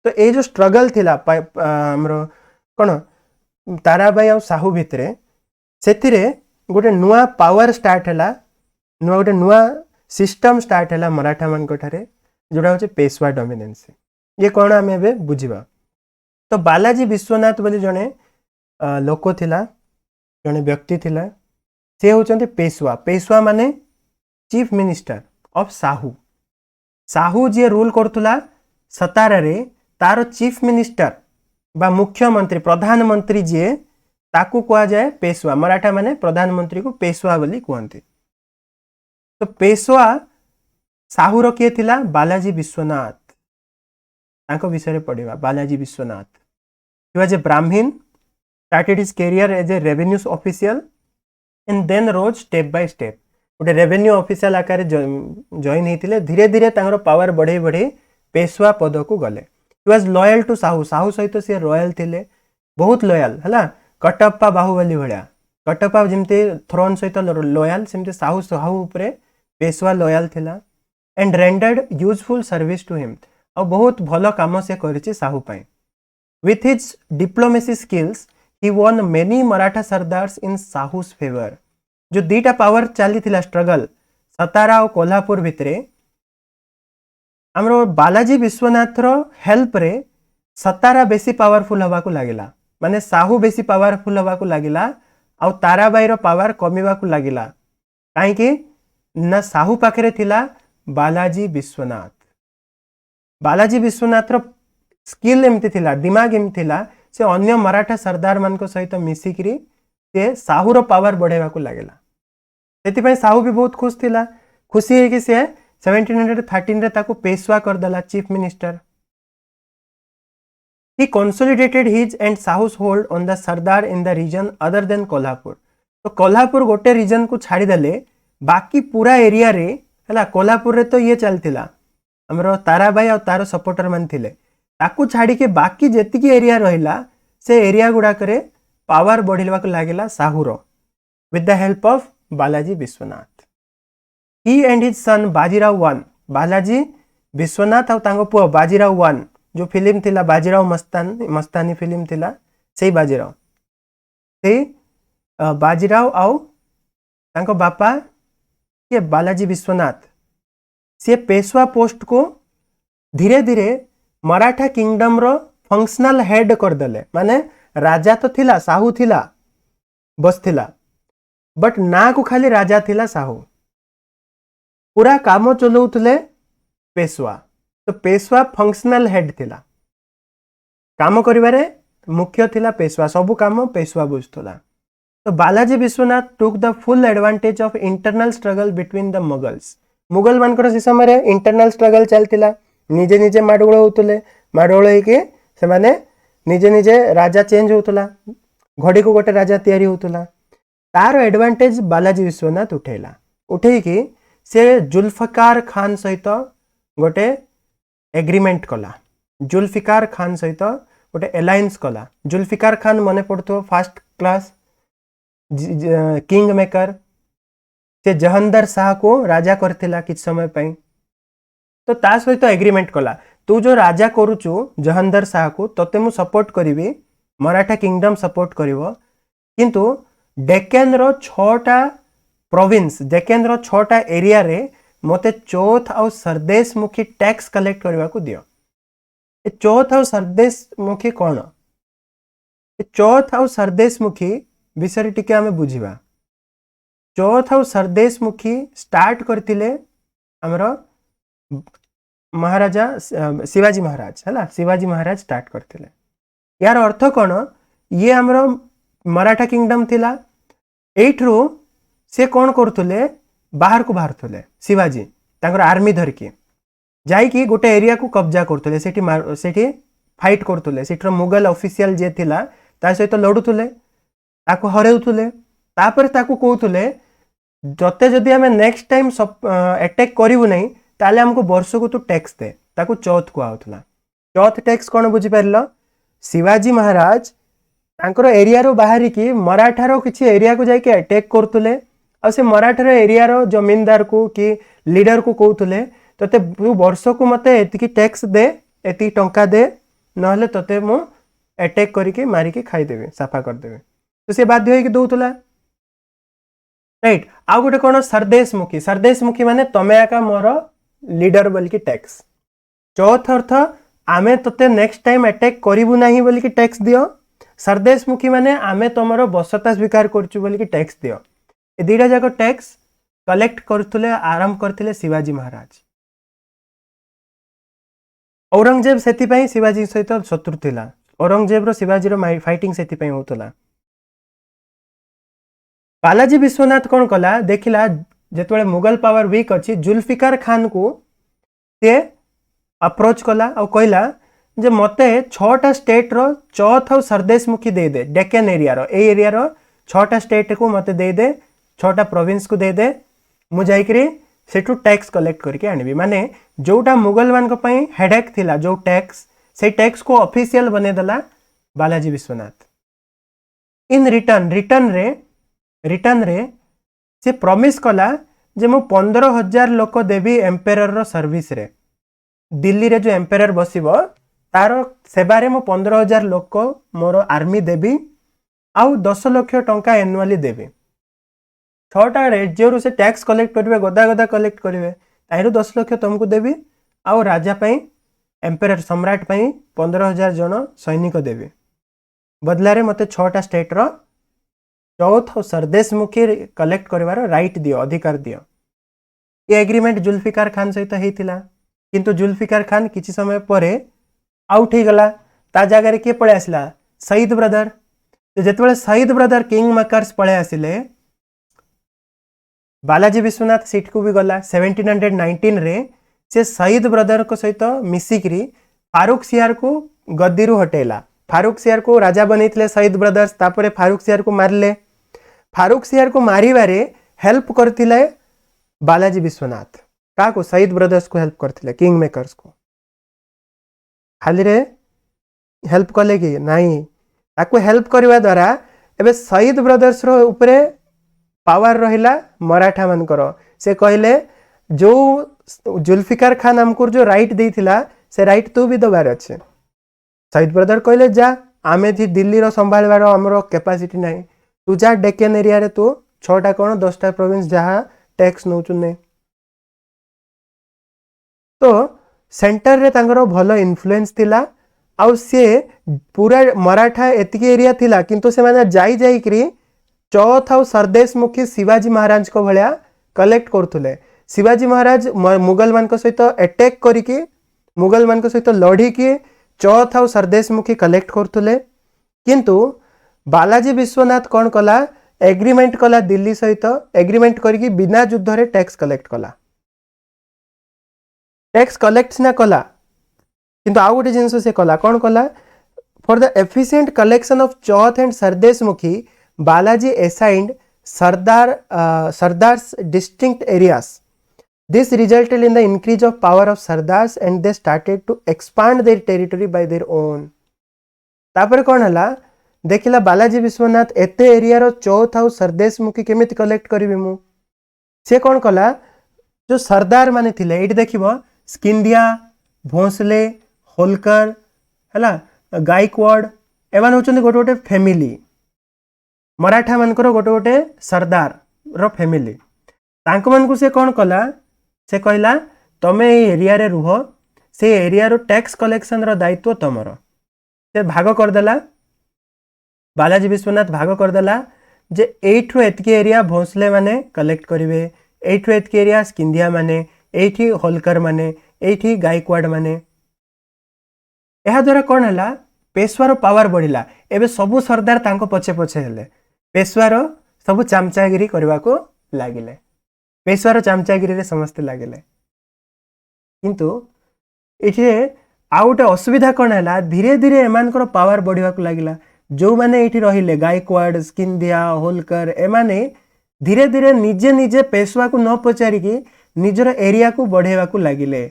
तो ये जो स्ट्रगल थिला हमरो कोन ताराबाई और साहू भितरे, सेथिरे गोटे नुआ पावर स्टार्ट हैला, नुआ गोटे नुआ सिस्टम स्टार्ट हैला मराठा मान ठारे, जोड़ा होचे पेशवा डोमिनेंसी। ये कौन आम एबे बुझिबा। तो बालाजी विश्वनाथ बोली जने लोक थिला, जने व्यक्ति थिला, से होचंती पेशवा। पेशवा माने chief minister of Sahu. Sahu जे रूल करतुला सतारा रे, तार चीफ मिनिस्टर बा मुख्यमंत्री प्रधानमंत्री जे ताकू कहा जाए पेशवा। मराठा माने प्रधानमंत्री को पेशवा बोली कहते। तो पेशवा साहू रो किए थिला बालाजी विश्वनाथ, तांको विषय पढ़िबा। Balaji Vishwanath he was a Brahmin, started his career as a revenue official and then rose step by step. गोटे रेवेन्यू ऑफिशियल आकार जॉइन होते, धीरे धीरे तांगर पावर बढ़े बढ़े पेशवा पद को गले। He was loyal to Sahu, Sahu सहित सी रॉयल थिले, बहुत लॉयल है। कटप्पा बाहुबली भाया, कटप्पा जमती थ्रोन सहित लॉयल, सेमती साहू साहू उपरे पेशवा लॉयल थिला। And rendered useful service to him, और बहुत भल काम से करिछि साहू पाई। With his diplomacy skills he won many Maratha sardars in Sahu's favour. जो दीटा पावर चली थिला स्ट्रगल सतारा और कोल्हापुर भितरे, हमरो बालाजी विश्वनाथ रो हेल्प रे सतारा बेसी पावरफुल हवा को लागिला, माने साहू बेसी पावरफुल हवा को लागिला, आउ ताराबाई रो पावर कमिवा को लागिला। काहे कि ना साहू पाखरे थिला बालाजी विश्वनाथ। बालाजी विश्वनाथ रो स्किल एमती थिला, दिमाग एमती थिला, से अन्य मराठा सरदार मान को सहित मिसिकरी से साहू रो पावर बढ़ेवा को लागिला। सेति साहू भी बहुत खुश थिला, खुशी है कि से 1713 रे ताको पेशवा कर दला, chief minister. He consolidated his and Sahu's hold on the Sardar in the region other than Kolhapur. तो कोल्हापुर गोटे रीजन को छाड़ी देले, बाकी पूरा एरिया रे हला कोल्हापुर रे तो ये चलतिला हमरो ताराबाई और तारो सपोर्टर मान थिले, ताकू छाड़ी के बाकी जेतिकी एरिया रहिला से एरिया गुडा करे पावर बढ़िलवा को लागिला साहुरो, with the help of Balaji Vishwanath. He and his son Bajirao one, Balaji Vishwanath और तांको पुओ बाजीराव वन, जो फिल्म थिला बाजीराव मस्तानी फिल्म थिला, से बाजीराव से बाजीराव आउ तांको बापा ये बालाजी विश्वनाथ से पेशवा पोस्ट को धीरे धीरे मराठा किंगडम रो फंक्शनल हेड कर देले। माने राजा तो थिला, साहू थिला, बस थिला, बट ना को खाली राजा थिला साहू, पूरा काम चलाउतले पेशवा। तो पेशवा फंक्शनल हेड थिला, काम करिवारे मुख्य थिला पेशवा, सबु काम पेशवा बुझतला। तो Balaji Vishwanath took the full advantage of internal struggle between the Mughals. Mughal मानकर से समय इंटरनल स्ट्रगल चलतिला, निजे निजे माडगोळ होतले, माडगोळ हेके से माने निजे निजे राजा चेंज होतला, घड़ी को गोटे राजा तैयारी होतला। तार एडवांटेज बालाजी विश्वनाथ उठेला, उठे कि से जुल्फकार खान सहित गोटे एग्रीमेंट कला, जुल्फिकार खान सहित गोटे एलायंस कला। जुल्फिकार खान मने पड़तो फर्स्ट क्लास किंग मेकर, से जहांदर शाह को राजा करथिला किछ समय पई। तो ता सहित एग्रीमेंट कला, तू जो राजा करूचु जहांदर शाह को, तते मु सपोर्ट करिवि, मराठा किंगडम सपोर्ट करिवो, किंतु डेक्कन रो 6टा प्रोविंस, डेक्कन रो 6टा एरिया रे मते चौथ और सरदेश मुखी टैक्स कलेक्ट करवा को दियो। ए चौथ और सरदेश मुखी कौन? ए चौथ और सरदेश मुखी विषय टिके आमे बुझिबा। चौथ और सरदेश मुखी स्टार्ट करथिले हमरो महाराजा शिवाजी महाराज, है ना, शिवाजी महाराज स्टार्ट करथिले। यार अर्थ कौन? ये हमरो मराठा किंगडम थिला, एठरो से कौन करथुले, बाहर को बाहर थुले शिवाजी तांकर आर्मी धरकी जाइकी गोटे एरिया को कब्जा करथुले, सेठी फाइट करथुले, सेठर मुगल ऑफिशियल जे थिला ता सहित लड़ुथुले, ताको हरेउथुले, तापर ताको कहथुले जते जदि हमें नेक्स्ट टाइम अटैक करिवु नहीं ताले हमको वर्ष को तू टैक्स दे, ताको चौथ को आउथला। चौथ टैक्स कौन बुझी पारलो? शिवाजी महाराज तांकर एरिया रो बाहरी की मराठा रो किछि एरिया को जाके अटैक करथुले, और से मराठा एरिया रो जमींदार को कि लीडर को कहते तोते वर्ष को मत एति टैक्स दे, एति टंका दे, नहले तोते मु अटैक करके मारिके खाईदेवी, साफा करदेवी। तो से बाध्य होइके दउतला, राइट। आ गोटे कोन सरदेश मुखी, सरदेश मुखी माने तमे आका मोर लीडर बोल के टैक्स। चौथ अर्थ आमे तोते नेक्स्ट टाइम अटैक करिवु नाही बोल के टैक्स दियो। सरदेश मुखी माने आमे तमरो बसता स्वीकार करछु बोल के टैक्स दियो। ए दुईटा जाक टैक्स कलेक्ट करथुले, आरंभ करथिले शिवाजी महाराज। औरंगजेब सेति पई शिवाजी सहित शत्रु थिला, औरंगजेब रो शिवाजी रो फाइटिंग सेति पई होतला। बालाजी विश्वनाथ कौन कला, देखिला जेतबेले मुगल पावर वीक अछि, जुल्फिकार खान को से अप्रोच कला और कहला जे मते 6टा स्टेट रो चौथ और सरदेश मुखी दे दे, डेक्कन एरिया रो, ए एरिया रो 6टा स्टेट को मते दे दे, 6टा प्रोविंस को दे दे, मु जाइकरी सेठू टैक्स कलेक्ट करके आनिबी माने जोटा मुगल मान को पई हेडेक थिला जो टैक्स से टैक्स को ऑफिशियल बने देला बालाजी विश्वनाथ इन रिटर्न रे से प्रॉमिस कला जे मु 15,000 लोक देवी एम्पेरर रो सर्विस रे दिल्ली रे जो एम्पेरर बसिबो तार सेबारे मु 15,000 लोक मोर आर्मी देवी आउ 10 लाख टंका एनुअली देवी 6टा राज्य से टैक्स कलेक्ट करेंगे गदा गदा कलेक्ट करेंगे ताहिर 10 लाख तुमको देवी आउ राजा पाई एम्पेरर सम्राट पाई 15,000 जन सैनिक देवी बदलारे मते 6टा स्टेट रो चौथ और सरदेश मुखी कलेक्ट करवार राइट दियो अधिकार दियो ये एग्रीमेंट जुल्फिकार खान सहित होता किंतु जुल्फिकार खान किसी समय परे आउट हो गला ता जगह रे किए पळे आसला शहीद ब्रदर तो जेतेबेले शहीद ब्रदर किंग मेकर्स पळे आसिले बालाजी विश्वनाथ सीट को भी गला 1719 रे से शहीद ब्रदर को सहित मिसिकरी फारूक सियार को गद्दी रु हटेला फारूक सियार को राजा बनैथिले शहीद ब्रदर्स तापरे फारूक सियार को मारले फारूक सियार को मारिबारे हेल्प करथिले बालाजी विश्वनाथ का को शहीद ब्रदर्स को हेल्प करथिले किंग मेकर्स को खाली रे हेल्प कले कि नहीं ताको हेल्प करवा द्वारा एबे शहीद ब्रदर्स रो ऊपरे पावर रहिला मराठा मानकर से कहले जो जुल्फिकार खान हमको जो राइट देथिला से राइट तू भी दबार अच्छे शहीद ब्रदर कहले जा आमे थी दिल्ली रो संभालवार हमरो कैपेसिटी नहीं तू जा डेक्कन एरिया रे तू 6टा कोन 10टा प्रोविंस जहां टैक्स नौचुने तो सेंटर रे तांगर भलो इन्फ्लुएंस थिला आउ से पूरा मराठा एतिकी एरिया थिला किंतु से माने जाई जाई करी चौथ आउ सरदेश मुखी शिवाजी महाराज को भलिया कलेक्ट करथुले शिवाजी महाराज मुगल मान को सहित अटैक करिके मुगल मान को सहित लड़ी के चौथ आउ सरदेश मुखी कलेक्ट करथुले किंतु बालाजी विश्वनाथ कौन कला एग्रीमेंट कला दिल्ली सहित एग्रीमेंट करिके बिना युद्ध रे टैक्स कलेक्ट कला टैक्स कलेक्ट सिना कला किंतु आउ गोटे जिनस से कला कौन कला for the efficient collection of Chauth and Sardesh मुखी Balaji assigned Sardars distinct areas. This resulted in the increase of power of Sardars and they started to expand their territory by their own. तापर कौन हला देखिला बालाजी विश्वनाथ एते एरिया रो चौथ आउ सरदेश मुखी केमिति collect करिवि मु से कौन कला जो सरदार माने थिले एठी देखिबो स्किंदिया भोंसले होलकर हला गायकवाड़ एमान होचंदी गोटे गोटे फैमिली मराठा मानकर गोटे गोटे सरदार रो फैमिली तांको मानकु से कौन कला से कहला तमे ए एरिया रे रुह से एरिया रो टैक्स कलेक्शन रो दायित्व तमरो से भाग कर देला बालाजी विश्वनाथ भाग कर देला जे एठरो एतकी एरिया भोंसले माने कलेक्ट करिवे एठरो एतकी एरिया स्किंदिया माने एठी होलकर माने एठी गायकवाड़ माने एहा द्वारा कौन हला पेशवार पावर बढ़िला एबे सबु सरदार तांको पछे पछे हेले पेशवार सब चामचागिरी करने को लगिले पेशवार चामचागिरी रे समस्ते लगिले किंतु ये आउ गोटे असुविधा कौन है धीरे धीरे एमानकर पावर बढ़िया को लगिला जो माने एठी रहिले गायकवाड़ स्किंदिया होलकर एमाने धीरे धीरे निजे निजे पेशवा को न पचारि कि निजर एरिया को बढ़ेवा को लगिले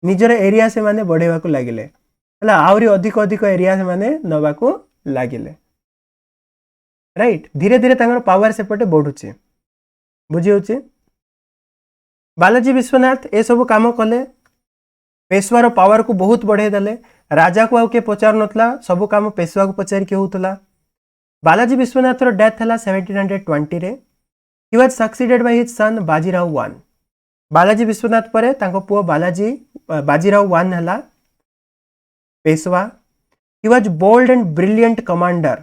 निजर एरिया से माने बढ़ेवा को लगिले हला आउरी अधिक अधिक एरिया से माने नवा को लगिले राइट धीरे धीरे तांगर पावर सेपटे बढ़ुचे बुझी होचे बालाजी विश्वनाथ ए सब काम कले पेशवार पावर को बहुत बढ़े देले राजा को आउ के पचार नतला सब काम पेशवा को पचार के होतला बालाजी विश्वनाथ रो डेथ हला 1720 रे he was succeeded by his son Bajirao I Balaji Vishwanath परे तांको पुओ बाजीराव I हला Peshwa he was bold and brilliant commander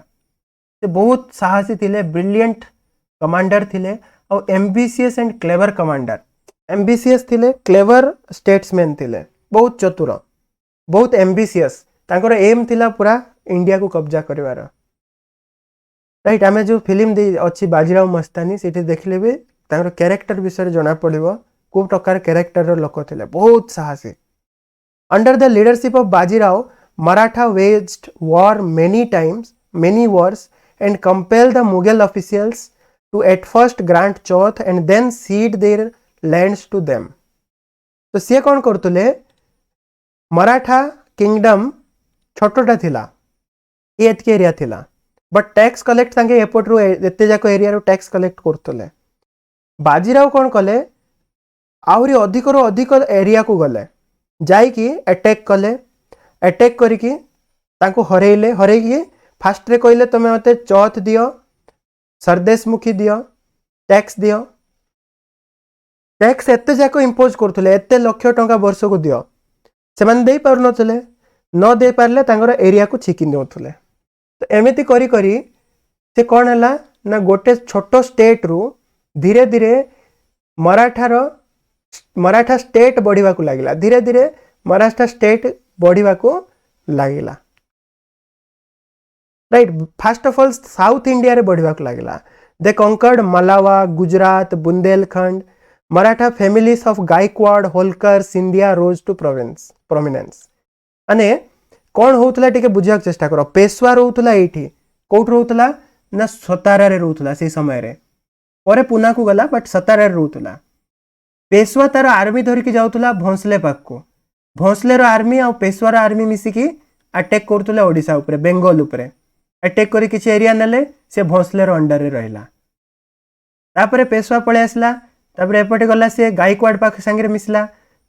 से बहुत साहसी थिले ब्रिलियंट कमांडर थिले और ambitious and clever commander ambitious थिले क्लेवर स्टेट्समैन थिले बहुत चतुर बहुत एम्बिशियस तांकर एम थिला पूरा इंडिया को कब्जा करवार राइट आमे जो फिल्म दे अछि बाजीराव मस्तानी सेठी देखले बे तांकर कैरेक्टर विषय जना पड़िबो को प्रकार कैरेक्टर रो लोक थिले बहुत साहसी under the leadership of Bajirao Maratha waged war many wars and compel the Mughal officials to at first grant Chauth and then cede their lands to them. तो सी कौन करतुले मराठा किंगडम छोटटा थिला ये एतके एरिया थिला बट टैक्स कलेक्ट तांके एपटरू एते जाको एरिया रो टैक्स कलेक्ट करतुले। बाजीराव कौन कले आहरी अधिक रो अधिक एरिया को गले जाइकी अटैक कले अटैक करिकी तांको हरेइले हरेइकी फास्ट रे कहले तमे मते चौथ दियो सरदेशमुखी दियो टैक्स दियो टैक्स एते जाको इंपोज करथुले एते लक्ष टंका वर्ष को दियो से माने दे पार नथले न दे पारले तांगर एरिया को छिकी नथुले। तो एमिति करी करी से कौन है ना गोटे छोटो स्टेट रु धीरे धीरे मराठा स्टेट बढ़िवा को लागिला धीरे धीरे मराठा स्टेट बढ़िवा को लागिला right. First of all South India रे बढ़िवा को लागिला they conquered Malwa Gujarat Bundelkhand Maratha families of Gaekwad Holkar Scindia rose to prominence अने कौन होउतला टिके बुझिया चेष्टा करो पेशवा रोउतला एठी कोठ रोउतला ना सतारा रे रोउतला से समय रे ओरे पुना को गला बट सतारा रे रोउतला। पेशवा तार आर्मी धरिकी जाउतला भोंसले पाक को भोंसले रो आर्मी आ पेशवा रो आर्मी मिसिकी अटैक करतुला ओडिसा ऊपर बेंगल ऊपर अटैक करी किछि एरिया नेले से भोंसले रो अंडर रे रहिला। तापरे पेशवा पळे आसला तापरे एपटे गला से गायकवाड़ पाख संगे मिसला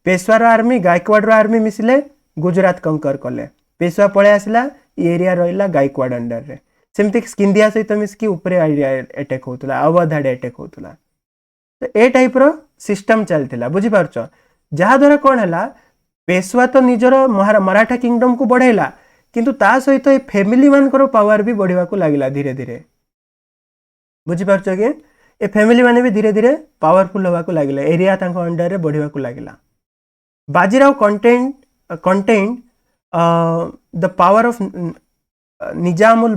पेशवा रो आर्मी गायकवाड़ रो आर्मी मिसले गुजरात कंकर कले पेशवा पळे आसला एरिया रहिला गायकवाड़ अंडर रे सेमती स्किंदिया सहित मिसकी ऊपर एरिया अटैक होतुला अवध आडे अटैक होतुला। तो ए टाइप रो सिस्टम चलतिला बुझी पारछ जहा द्वारा कोन हला पेशवा तो निजर मराठा किंगडम को बढ़ेला किंतु ता सहित ए फैमिली मानकर पावर भी बढ़िवा को लागिला धीरे धीरे बुझी पारछ कि ए फैमिली माने भी धीरे धीरे पावरफुल होवा को लागिला एरिया तांको अंडर रे बढ़िवा को लागिला। Bajirao contained the power of Nizamul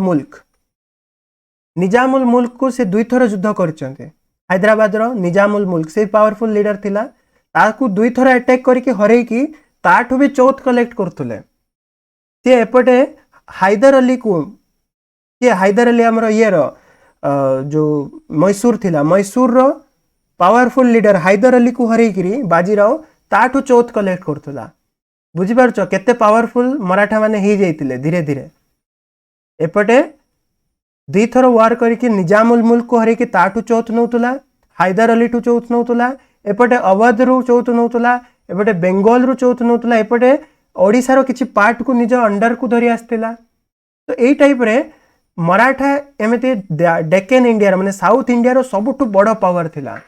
मुल्क को से दुई थर युद्ध करचंते हैदराबाद रो निजामुल मुल्क से पावरफुल लीडर थिला ताकू दुई थर अटैक करके हरई की ताठू भी चौथ कलेक्ट करथुले से एपटे हैदर अली को ये हैदर अली हमरो ये रो जो मैसूर थिला मैसूर रो पावरफुल लीडर हैदर अली को हरई की बाजीराव ताठू चौथ कलेक्ट करथुला बुझी पारछ केते पावरफुल मराठा माने ही जाइतिले धीरे धीरे एपटे दुई थर वार करके निजामुल मुल्क को हरई ताठू चौथ नौतुला हैदर अली टू चौथ नौतुला एपटे अवध रु चौथ नौतुला एपटे बेंगल रु चौथ नौतुला एपटे ओडिसा रो किछि पार्ट को निज अंडर को धरि आस्तिला। तो एई टाइप रे मराठा एमिति डेक्कन इंडिया माने साउथ इंडिया रो सबुठु बड़ पावर थिला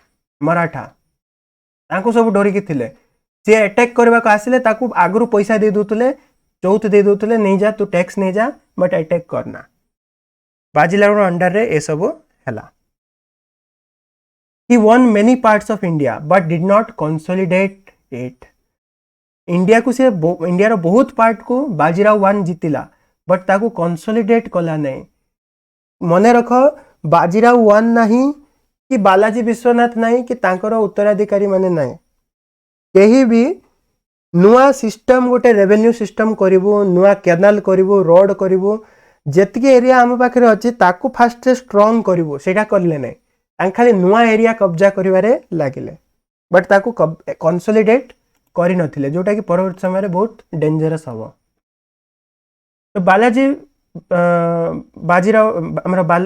मराठा तांको सब डोरी के थिले से अटैक करबा को आसिले ताकू आगरु पैसा दे दोतले चौथ दे दोतले नहीं जा तू टैक्स नहीं जा बट अटैक करना बाजीराव रो अंडर रे ए सब हैला। He won many parts of India but did not consolidate it. India को से इंडिया रो बहुत पार्ट को बाजीराव वन जीतिला बट ताकू कंसोलिडेट कला नहीं। मने रख बाजीराव वन नहीं कि बालाजी विश्वनाथ नहीं कि तांकर उत्तराधिकारी माने नहीं केही भी नुआ सिस्टम गोटे रेवेन्यू सिस्टम करिवो नुआ कैनाल करिवो रोड करिवो जेतके एरिया आम पाखे अच्छी ताकू फास्ट स्ट्रॉन्ग करिवो सेटा करले नहीं खाली नुआ एरिया कब्जा करिवारे लागिले बट ताकू कंसोलिडेट करि नथिले जोटा कि परवर्ती समय बहुत डेंजरस हबो। तो Balaji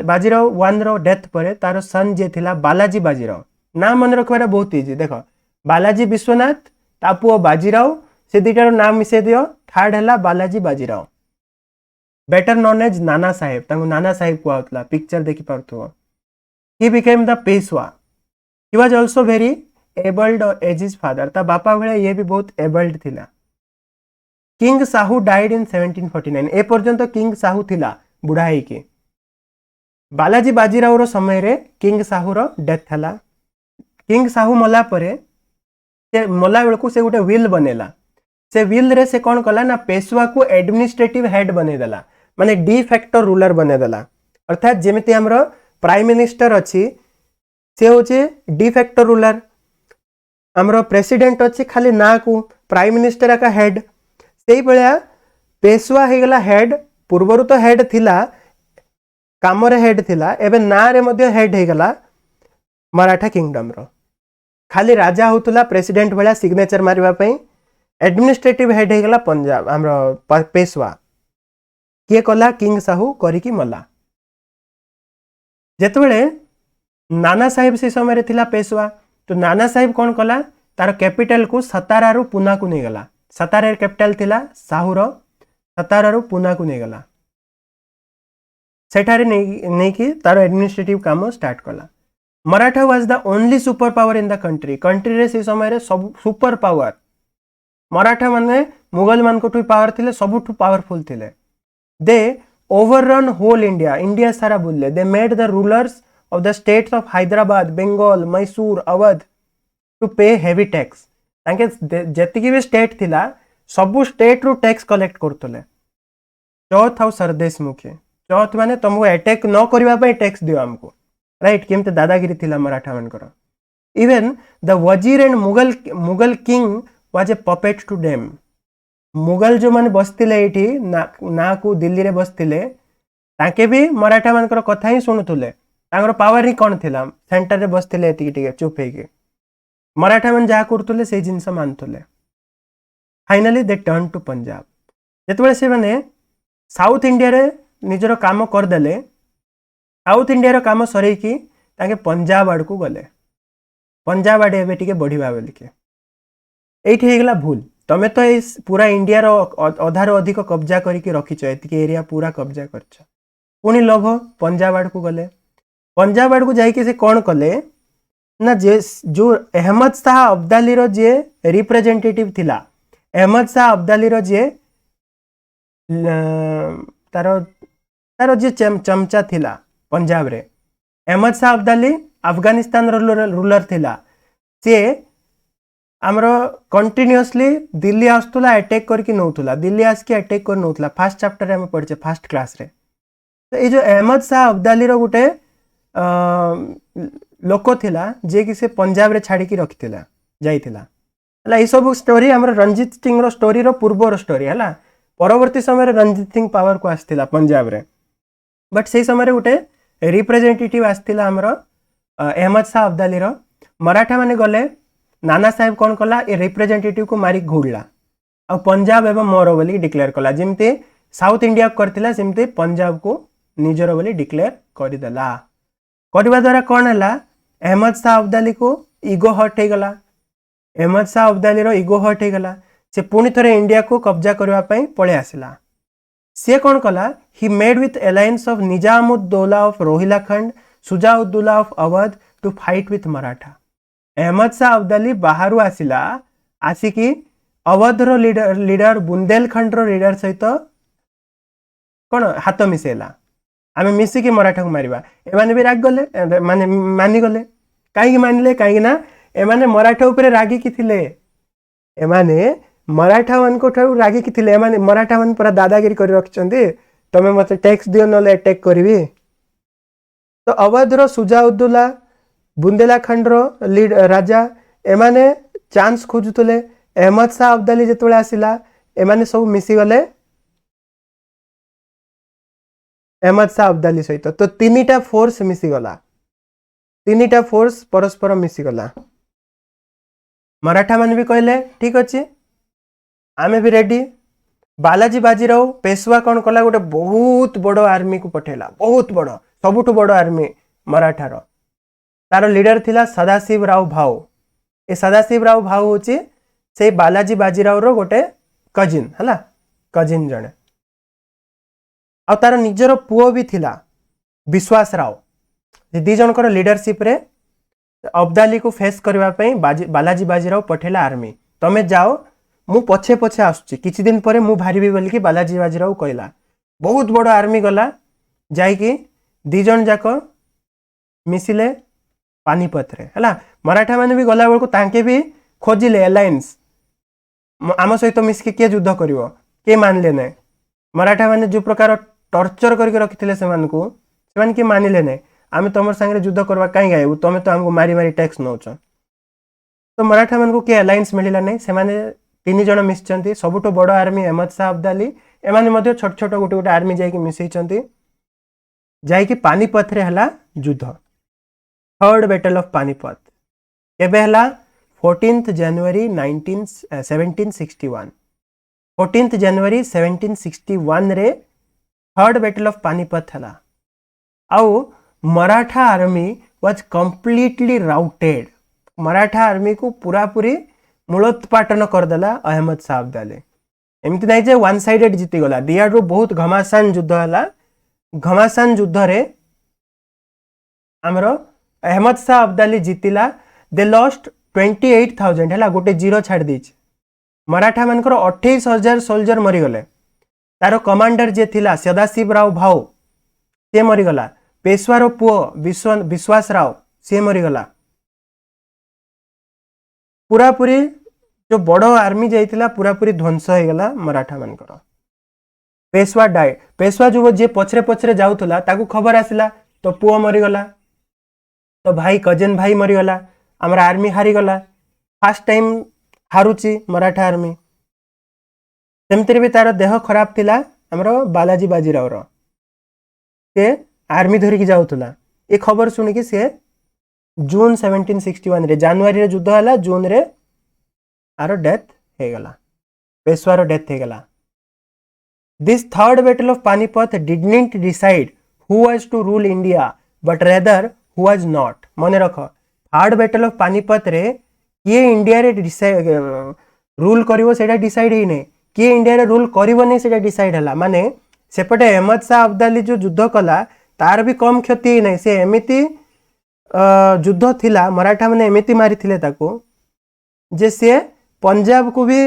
Bajirao one row death परे तार सन जे थिला बालाजी बाजीराव नाम मन रखवारा बहुत इजी देखो बालाजी विश्वनाथ तापुओ बाजीराव से दुईटार नाम मिसे दियो थर्ड है Balaji Bajirao better known as Nana Saheb तांको नाना साहेब कहउतला पिक्चर देखि पारथुओ। He became the Peshwa he was also very abled as his father ता बापा भले ये भी बहुत एबल्ड थिला। किंग साहू डाइड इन 1749 ए पर्यंत किंग साहू थिला बुढ़ा के बालाजी बाजीराव रो समय रे किंग साहू रो डेथ हला। किंग साहू मला परे से मला बेलकू से गोटे विल बनेला से विल रे से कौन कला ना पेशवा को एडमिनिस्ट्रेटिव हेड बने देला माने डी फैक्टर रूलर बने देला अर्थात जेमिति हमरो प्राइम मिनिस्टर अच्छी से होचे डी फैक्टर रूलर हमरो प्रेसिडेंट अच्छी खाली ना को प्राइम मिनिस्टर का हेड से भलिया पेशवा हे गला हेड पूर्वरु तो हेड थिला काम रे हेड थिला एबे ना रे मध्ये हेड हे गला मराठा किंगडम रो खाली राजा होतुला प्रेसिडेंट भला सिग्नेचर मारिबा पई एडमिनिस्ट्रेटिव हेड हे गला पंजाब हमरो पेशवा किए कला किंग साहू करिकी मला जेतबेले नाना साहेब से समय थिला पेशवा तो नाना साहेब कौन कला तार कैपिटल को सतारा रु पुना को नहीं गला सतारा कैपिटल थिला साहूर सतारा रु पुना को नहीं गला सेठारे नहीं कि तार एडमिनिस्ट्रेटिव काम स्टार्ट कला Maratha was the only super power in the country रे से समय रे सब सुपर पावर मराठा माने मुगल मान को पावर थिले सबुठु पावरफुल थिले दे ओवररन होल इंडिया सारा बुलले they made the rulers of the states of Hyderabad, Bengal, Mysore, Awadh to pay heavy tax. तांके जेतिकी भी स्टेट थिला सबु स्टेट रु टैक्स कलेक्ट करतले चौथ आउ सरदेश मुखी चौथ माने तुमको अटैक न करबा पई टैक्स दियो हमको राइट केमते दादागिरी थिला मराठा मानकर even the wazir and Mughal king was a puppet to them Mughal जो माने बसतिले एठी ना को दिल्ली रे बसतिले तांके भी मराठा मानकर कथा ही सुनुतले तांगर पावर ही कौन थिला सेंटर रे बसतिले एतिकी टिके चुप हेके मराठा मन जा करतले से जिंस मानतले finally they turn to Punjab जेतबे से माने साउथ इंडिया रे निजरो काम कर देले साउथ इंडिया रो काम सरै की ताके पंजाब आड़ को गले पंजाब आड़े एबे टिके बढ़िबा बोलिके एठी हे गला भूल तमे तो इस पूरा इंडिया रो अधार अधिक कब्जा करिके रखिछ एतिके एरिया पूरा कब्जा करछ पुनी लोभ पंजाब आड़ को गले पंजाब आड़ को जाइके से कौन कले ना जे जो अहमद शाह अब्दाली रो जे रिप्रेजेंटेटिव थिला अहमद शाह अब्दाली रो जे तारो तारो जे चमचा थिला पंजाब रे अहमद शाह अब्दाली अफगानिस्तान रो रूलर थिला से हमरो कंटिन्यूअसली दिल्ली आस्तुला अटैक करके नौतुला दिल्ली आसके अटैक कर नौतुला फर्स्ट चैप्टर रे हम पढ़चे फर्स्ट क्लास रे तो ये जो अहमद शाह अब्दाली रो गुटे लोक थिला जे कि से पंजाब रे छाड़ी की रखिथिला जाइथिला हला ई सब स्टोरी हमर रणजीत सिंह रो स्टोरी रो पूर्व रो स्टोरी हला परवर्ती समय रे रणजीत सिंह पावर को आस्थिला पंजाब रे बट से समय रे गुटे रिप्रेजेंटेटिव आस्थिला हमर अहमद शाह अब्दाली रो मराठा माने गले नाना साहेब कौन कला ए रिप्रेजेंटेटिव को मारी घोड़ला आ पंजाब एवं मोर बोली डिक्लेयर कला जेमते साउथ इंडिया करथिला सेमते पंजाब को निजर बोली डिक्लेयर करि देला करबा द्वारा कौन है अहमद शाह अब्दाली को इगो हर्ट हो गला अहमद शाह अब्दाली रो इगो हर्ट हो गला से पुणी थरे इंडिया को कब्जा करबा पई पळे आसिला से कौन कला he made with alliance of Nizamuddaula of Rohilkhand Shujauddaula of Awadh to fight with Maratha Ahmad Shah Abdali बाहरु आसिला आसिकी अवध रो लीडर बुंदेलखंड रो लीडर सहित कौन हाथ मिसेला आमे मिसिकी मराठा को मारिबा एमाने भी राग गले माने मानि गले काई मानिले काई ना एमाने मराठा ऊपर रागी की थिले एमाने मराठा वन को ठाउ रागी की थिले एमाने मराठा वन पूरा दादागिरी कर रखचंदी तमे मते टैक्स दियो नले अटैक करबी तो अवध रो सुजाउद्दौला बुंदेलखंड रो लीड राजा एमाने चांस खोजुतले अहमद शाह अब्दाली जेतोले आसिला एमाने सब मिसी गले अहमद शाह अब्दाली सहित तो तीनिटा फोर्स मिसीगला तीनिटा फोर्स परस्पर मिसीगला मराठा मान भी कहले ठीक अच्छे आमे भी रेडी बालाजी बाजीराव पेशवा कौन कला गोटे बहुत बड़ आर्मी को पठेला बहुत बड़ सबुठु बड़ आर्मी मराठार तार लीडर थिला सदाशिव राव भाव ए सदाशिव राव भाव होची से बालाजी बाजीराव रो गोटे कजिन हला कजिन जने आ तार निजर पुओ भी थिला विश्वास राव दी जनकर लीडरशिप रे अब्दाली को फेस करबा पई बालाजी बाजीराव पठेला आर्मी तमे जाओ मु पछे पछे आसुची किछि दिन परे मु भारीबी बोल कि बालाजी बाजीराव कहला बहुत बड़ आर्मी गला जाई कि दी जन जाक मिसिले पानीपत रे हला मराठा माने भी गला बेल को तांके भी खोजिले अलायंस आम सहित मिसके के युद्ध करिवो के मानले ने मराठा माने जो प्रकार टॉर्चर करके रखिथिले सेमान के मानिले ने आमे तमर संगे युद्ध करबा काई गायबू तमे तो हमको मारी मारी टैक्स नौच तो मराठा मान को के अलायंस मिलिला नहीं सेमाने तीन जन मिसचंती सबुठो बड़ आर्मी अहमद शाह अब्दाली एमाने मध्ये छोट छोट गोटे गोटे आर्मी जाई कि मिसैचंती जाई कि पानीपत रे हला युद्ध थर्ड बैटल ऑफ पानीपत केबे हला 14th जनवरी 1761 14th जनवरी 1761 रे थर्ड बैटल ऑफ पानीपत हला आउ Maratha army was completely routed Maratha army को पूरा पूरी मूलोत्पाटन करदेला अहमद शाह अब्दाली एमती नहीं जे वन साइडेड जीती गला दियाडू बहुत घमासान युद्ध हला घमासान युद्ध रे हमरो अहमद शाह अब्दाली जीतिला दे लॉस्ट 28,000 है गोटे जीरो छाड़ दीच मराठा मानकर 28,000 सोल्जर मरीगले तार कमांडर जे थिला सदाशिव राव भाऊ से मरीगला पेशवार पुओ विश्वास राव से मरीगला पूरा पूरी जो बड़ आर्मी जाइतिला पूरा पूरी ध्वंस हो गला मराठा मानकर पेशवा डाए पेशवा जो जे पछरे पछरे जाउतला ताकू खबर आसिला तो पुओ मरीगला तो भाई कजिन भाई मरीगला आमर आर्मी हारीगला फास्ट टाइम हारुची मराठा आर्मी सेमती भी तार देह खराब थिला आमर बालाजी बाजीराव रो से आर्मी धरिकी जाउतला ए खबर सुनिकी से जून 1761 रे जनवरी रे युद्ध हला जून रे आरो डेथ हे गला पेशवा रो डेथ हे गला this third battle of Panipat did not decide who was to rule India but rather who was not मने रख थर्ड बैटल ऑफ पानीपत रे किए इंडिया रे रूल करिवो सेटा डिसाइड ही नै किए इंडिया रे रूल करिवो नै सेटा डिसाइड हला माने सेपटे अहमद शाह अब्दाली जो युद्ध कला तार भी कम क्षति नै से एमिति युद्ध थिला मराठा माने एमिति मारी थिले ताको जे से पंजाब को भी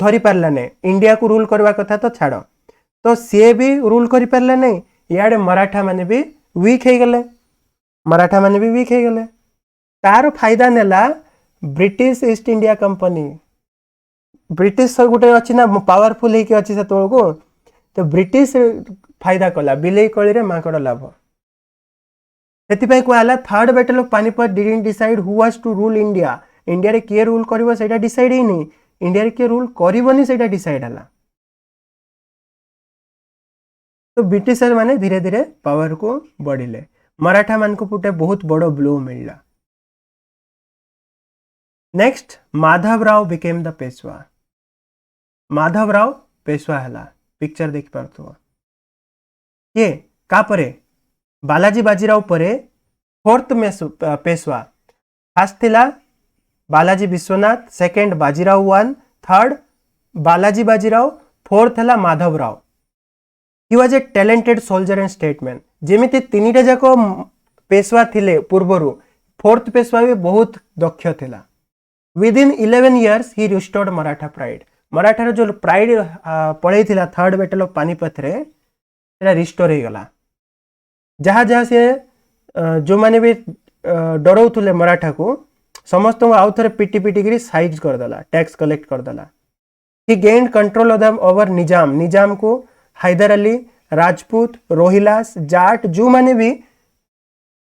धरी पारला नै इंडिया को रूल करवा कथा तो छाड़ तो से भी रूल करि पारला नै याडे मराठा माने भी वीक हे गले मराठा माने भी वीक हे गले तार फायदा नेला British East India Company British सब गोटे अच्छी ना पावरफुल है कि अच्छी से को तो ब्रिटिश फायदा कला बिलेई कली रे माकड़ लाभ सेतिपाई कहला third battle of Panipat didn't decide who was to rule India India रे के रूल करिवो सेटा डिसाइड ही नहीं इंडिया रे के रूल करिवोनी सेटा डिसाइड हला तो ब्रिटिशर माने धीरे धीरे पावर को बढ़िले मराठा मान को पुटे बहुत बड़ो ब्लो मिलला next Madhavrao became the Peshwa Madhavrao Peshwa हला पिक्चर देख पारथो ये का परे बालाजी बाजीराव परे फोर्थ में पेशवा फर्स्ट थिला Balaji Vishwanath second Bajirao one third Balaji Bajirao fourth हला Madhavrao he was a talented soldier and statesman जेमिति तीनिटा जाको पेशवा थिले पूर्वरु फोर्थ पेशवा भी बहुत दक्ष थिला विदिन 11 years ही रिस्टोर्ड मराठा प्राइड मराठा जो प्राइड पड़े थिला थर्ड बैटल ऑफ पानीपत रे सेटा रिस्टोर हो गला जहाँ जहाँ से जो माने भी डराउथुले मराठा को समस्त को आउ थरे पिटी पिटी करी साइज कर देला टैक्स कलेक्ट कर देला he gained control of them over Nizam Nizam को हैदर अली राजपूत रोहिलास जाट जो माने भी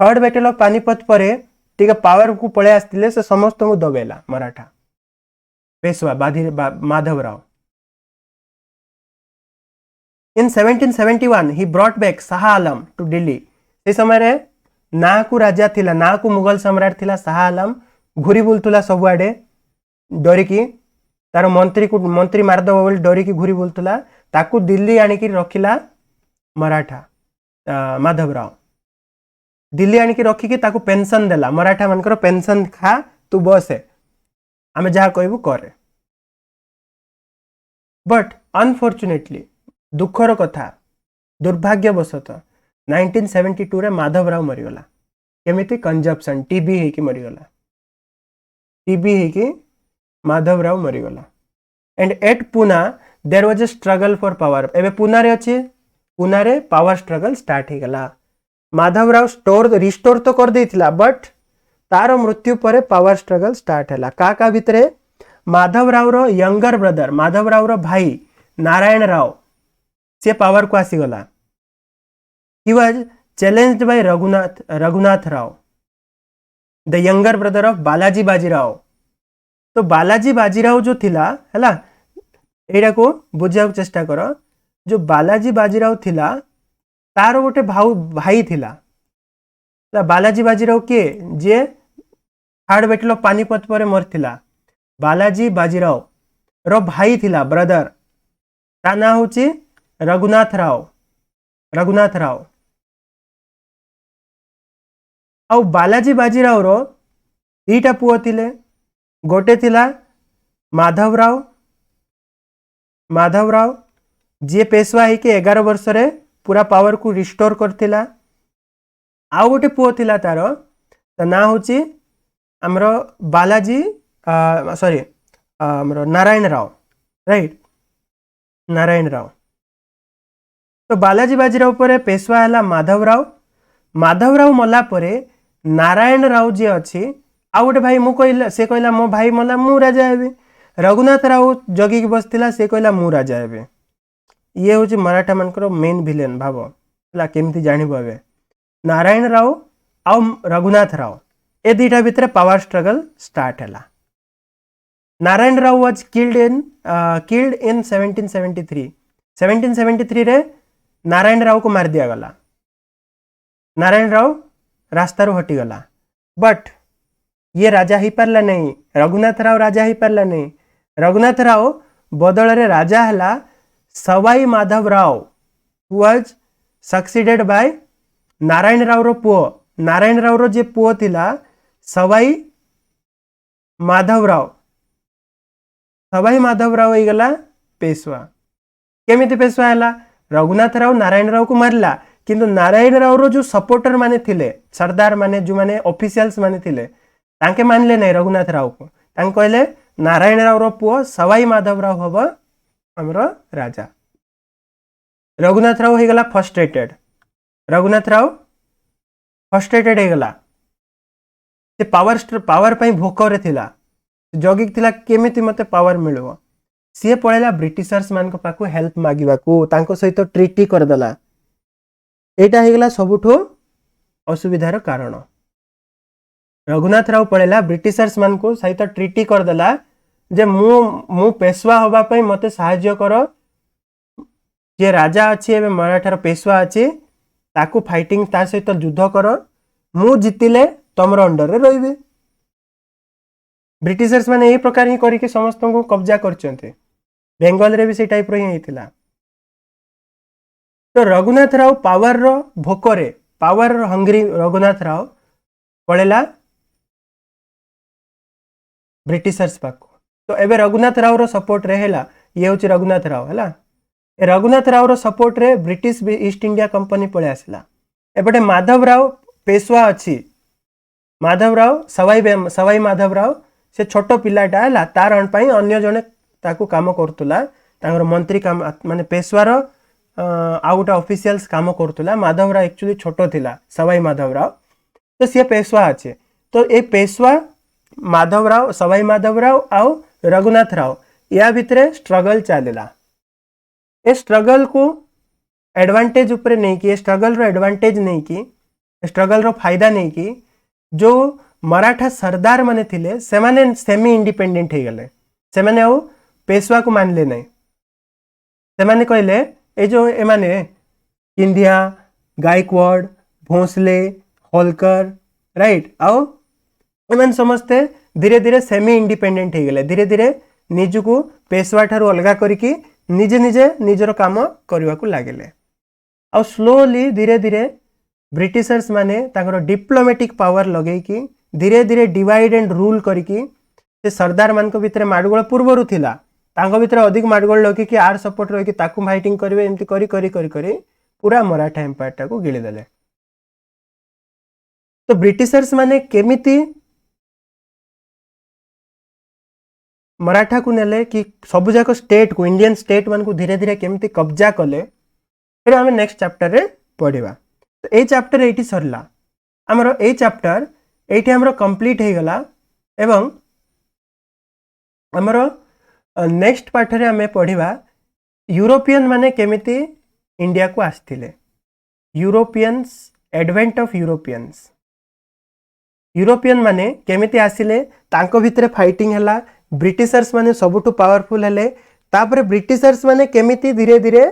थर्ड बैटल ऑफ पानीपत परे ठीक पावर को पळे आस्तिले से समस्त को दबेला Maratha Peshwa Madhavrao in 1771 he brought back Shah Alam to Delhi से समय रे ना को राजा थिला ना को मुगल सम्राट थिला शाह आलम घुरी बुलतुला सबुआडे डरिकी तार मंत्री मारदब बोली डरिकी घुरी बुलतुला ताकू दिल्ली आनिकी रखिला मराठा माधवराव दिल्ली आनिकी रखिकी ताकू पेंशन देला मराठा मानकर पेंशन खा तू बसे आमे जहाँ कहबू करे बट अनफॉर्चुनेटली दुखर कथा दुर्भाग्यवशत 1972 रे माधवराव मरीगला केमिति कंजप्शन टीबी है कि मरीगला टीबी है कि माधवराव मरीगला and at Poona there was a struggle for power एबे पुना रे अछि पुना रे पावर स्ट्रगल स्टार्ट हे गला माधवराव रिस्टोर तो कर देथिला बट तार मृत्यु परे पावर स्ट्रगल स्टार्ट हैला का भितरे माधवराव रो यंगर ब्रदर माधवराव रो भाई नारायण राव से पावर को आसी गला he was challenged by Raghunath Rao the younger brother of Balaji Bajirao तो बालाजी बाजीराव जो थिला हैला एटा को बुझा चेष्टा करो जो बालाजी बाजीराव थिला तार गोटे भाई थिला बालाजी बाजीराव के जे हार्ड बैटल ऑफ पानीपत पर मरथिला बालाजी बाजीराव रो भाई थिला ब्रदर ता ना होची रघुनाथ राव आउ बालाजी बाजीराव रो दीटा पुओ थिले गोटे थिला माधवराव जी पेशवा है कि 11 वर्ष रे पूरा पावर को रिस्टोर करथिला आउ गोटे पुओ थिला तार ना होची हमरो बालाजी सॉरी हमरो नारायण राव राइट नारायण राव तो बालाजी बाजीराव पर पेशवा है माधवराव मला परे नारायण राव जी अच्छी आउ गोटे भाई मु कहला से कहला मो भाई मला मु राजा हेबी रघुनाथ राव जगी बसथिला से कहला मु राजा हेबी ये हूँ मराठा मानकर मेन विलेन भाव है केमती जानव ए नारायण राव आउ रघुनाथ राव ए दुईटा भितर पावर स्ट्रगल स्टार्ट है Narayan Rao was killed in 1773 रे नारायण राव को मार दिया गला नारायण राव रास्ता रू हटी गला बट ये राजा ही पारला नहीं रघुनाथ राव राजा ही पारला नहीं रघुनाथ राव बदल रे राजा हला Sawai Madhav Rao was succeeded by Narayan Rao रो पुओ नारायण राव रो जे पुओ थिला सवाई माधव राव हो गला पेशवा केमिति पेशवा हला रघुनाथ राव नारायण राव को मारला किंतु नारायण राव रो जो सपोर्टर माने थिले सरदार माने जो माने ऑफिशियल्स माने थिले तांके मानले नहीं रघुनाथ राव को तांके कहले नारायण राव रो पुओ सवाई माधव राव हबो हमरो राजा रघुनाथ राव हो गला फ्रस्ट्रेटेड हो गला से पावर पई भोक रे थिला जगिक थिला केमिति मते पावर मिलबो सी पळेला ब्रिटिशर्स मान को पाकु हेल्प मागिबा को तांको सहित ट्रीटी कर देला एटा हे गला सबुठो असुविधार कारण रघुनाथ राव पळेला ब्रिटिशर्स मान को सहित ट्रीटी कर देला जे मु पेशवा होबा पई मते सहाय्य करो जे राजा अच्छी एवं मराठार पेशवा अच्छी ताकू फाइटिंग ता सहित युद्ध करो मु जितिले तमर अंडर रे रहिबे ब्रिटिशर्स माने ए प्रकार ही करिके समस्त को कब्जा करचंते बेंगल रे भी से टाइप रो ही थिला तो रघुनाथ राव पावर रो भोकरे पावर हंग्री रघुनाथ राव पळेला ब्रिटिशर्स पाको तो एबे रघुनाथ राव रो सपोर्ट रहेला ये होची रघुनाथ राव हला रघुनाथ राव रो सपोर्ट रे ब्रिटिश ईस्ट इंडिया कंपनी पळे आसला एपटे माधव राव पेशवा अच्छी माधव राव सवाई माधव राव से छोट पिलाटा है तार अण पाई अन्य जने ताकू काम करतुला तांगर मंत्री काम माने पेशवार आ गोटे ऑफिशियल्स काम करतुला माधव राव एक्चुअली छोट थिला सवाई माधव राव तो सी पेशवा अच्छे तो ए पेशवा माधव राव सवाई माधव राव आउ रघुनाथ राव या भितरे स्ट्रगल चलेला ए स्ट्रगल को एडवांटेज ऊपर नहीं कि स्ट्रगल रो एडवांटेज नहीं कि स्ट्रगल रो फायदा नहीं कि जो मराठा सरदार माने थिले से माने सेमी इंडिपेंडेंट हो गले से माने आउ पेशवा को मानले नहीं से माने कहले ए जो ए माने इंडिया गायकवाड़ भोसले होलकर राइट आउ एमन समस्ते धीरे धीरे सेमी इंडिपेंडेंट हो गले धीरे धीरे निजको पेशवा ठारू अलगा करिकी निजे निजे निजर काम करने को लगे आ स्लोली धीरे धीरे ब्रिटिशर्स माने तांकर डिप्लोमेटिक पावर लगे कि धीरे धीरे डिवाइड एंड रूल करके से सरदार मान भितर माडगोल पूर्वर थिला तांको भितर अधिक माडगोल लगे कि आर सपोर्ट रही ताकू फाइटिंग करेंगे एमती करी करी करी करी पूरा मराठा एम्पायर टाको गिली देले तो ब्रिटिशर्स माने केमिति मराठा को नेले कि सबु जाक स्टेट को इंडियन स्टेट मान को धीरे धीरे केमती कब्जा कले फिर आम नेक्स्ट चैप्टर रे पढ़ा तो ये चैप्टर ये सरला आमर ए चैप्टर ये आमर कंप्लीट हो गला एवं आमर नेक्स्ट पार्ट रे आमे पढ़ा यूरोपियन माने केमिति इंडिया को आस्थिले यूरोपियंस एडवेंट ऑफ यूरोपियन माने केमिति आसिले तांको भितरे फाइटिंग हला ब्रिटिशर्स माने सबुठु पावरफुल हेले तापर ब्रिटिशर्स माने केमिति धीरे धीरे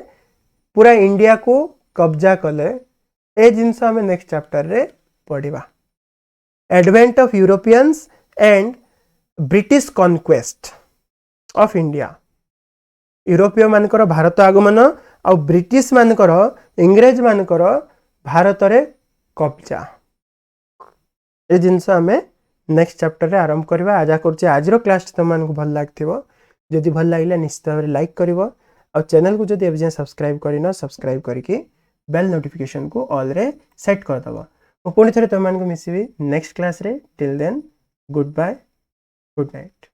पूरा इंडिया को कब्जा कले ए जिनस हमें नेक्स्ट चैप्टर रे पढ़ा advent of Europeans and British conquest of India यूरोपीय मानकर भारत आगमन आ ब्रिटिश मानकर इंग्रेज मानकर भारत रे कब्जा ये जिनस आम नेक्स्ट चैप्टर रे आरंभ करवा आशा करुचे आज क्लास तुमको भल लगे जदि भल लगे निश्चित भाव लाइक कर चैनल को जदि अभी सब्सक्राइब करना सब्सक्राइब करके बेल नोटिफिकेशन को ऑल रे सेट करदब पुणी थे तुम मिसबी नेक्स्ट क्लास रे till then goodbye good night.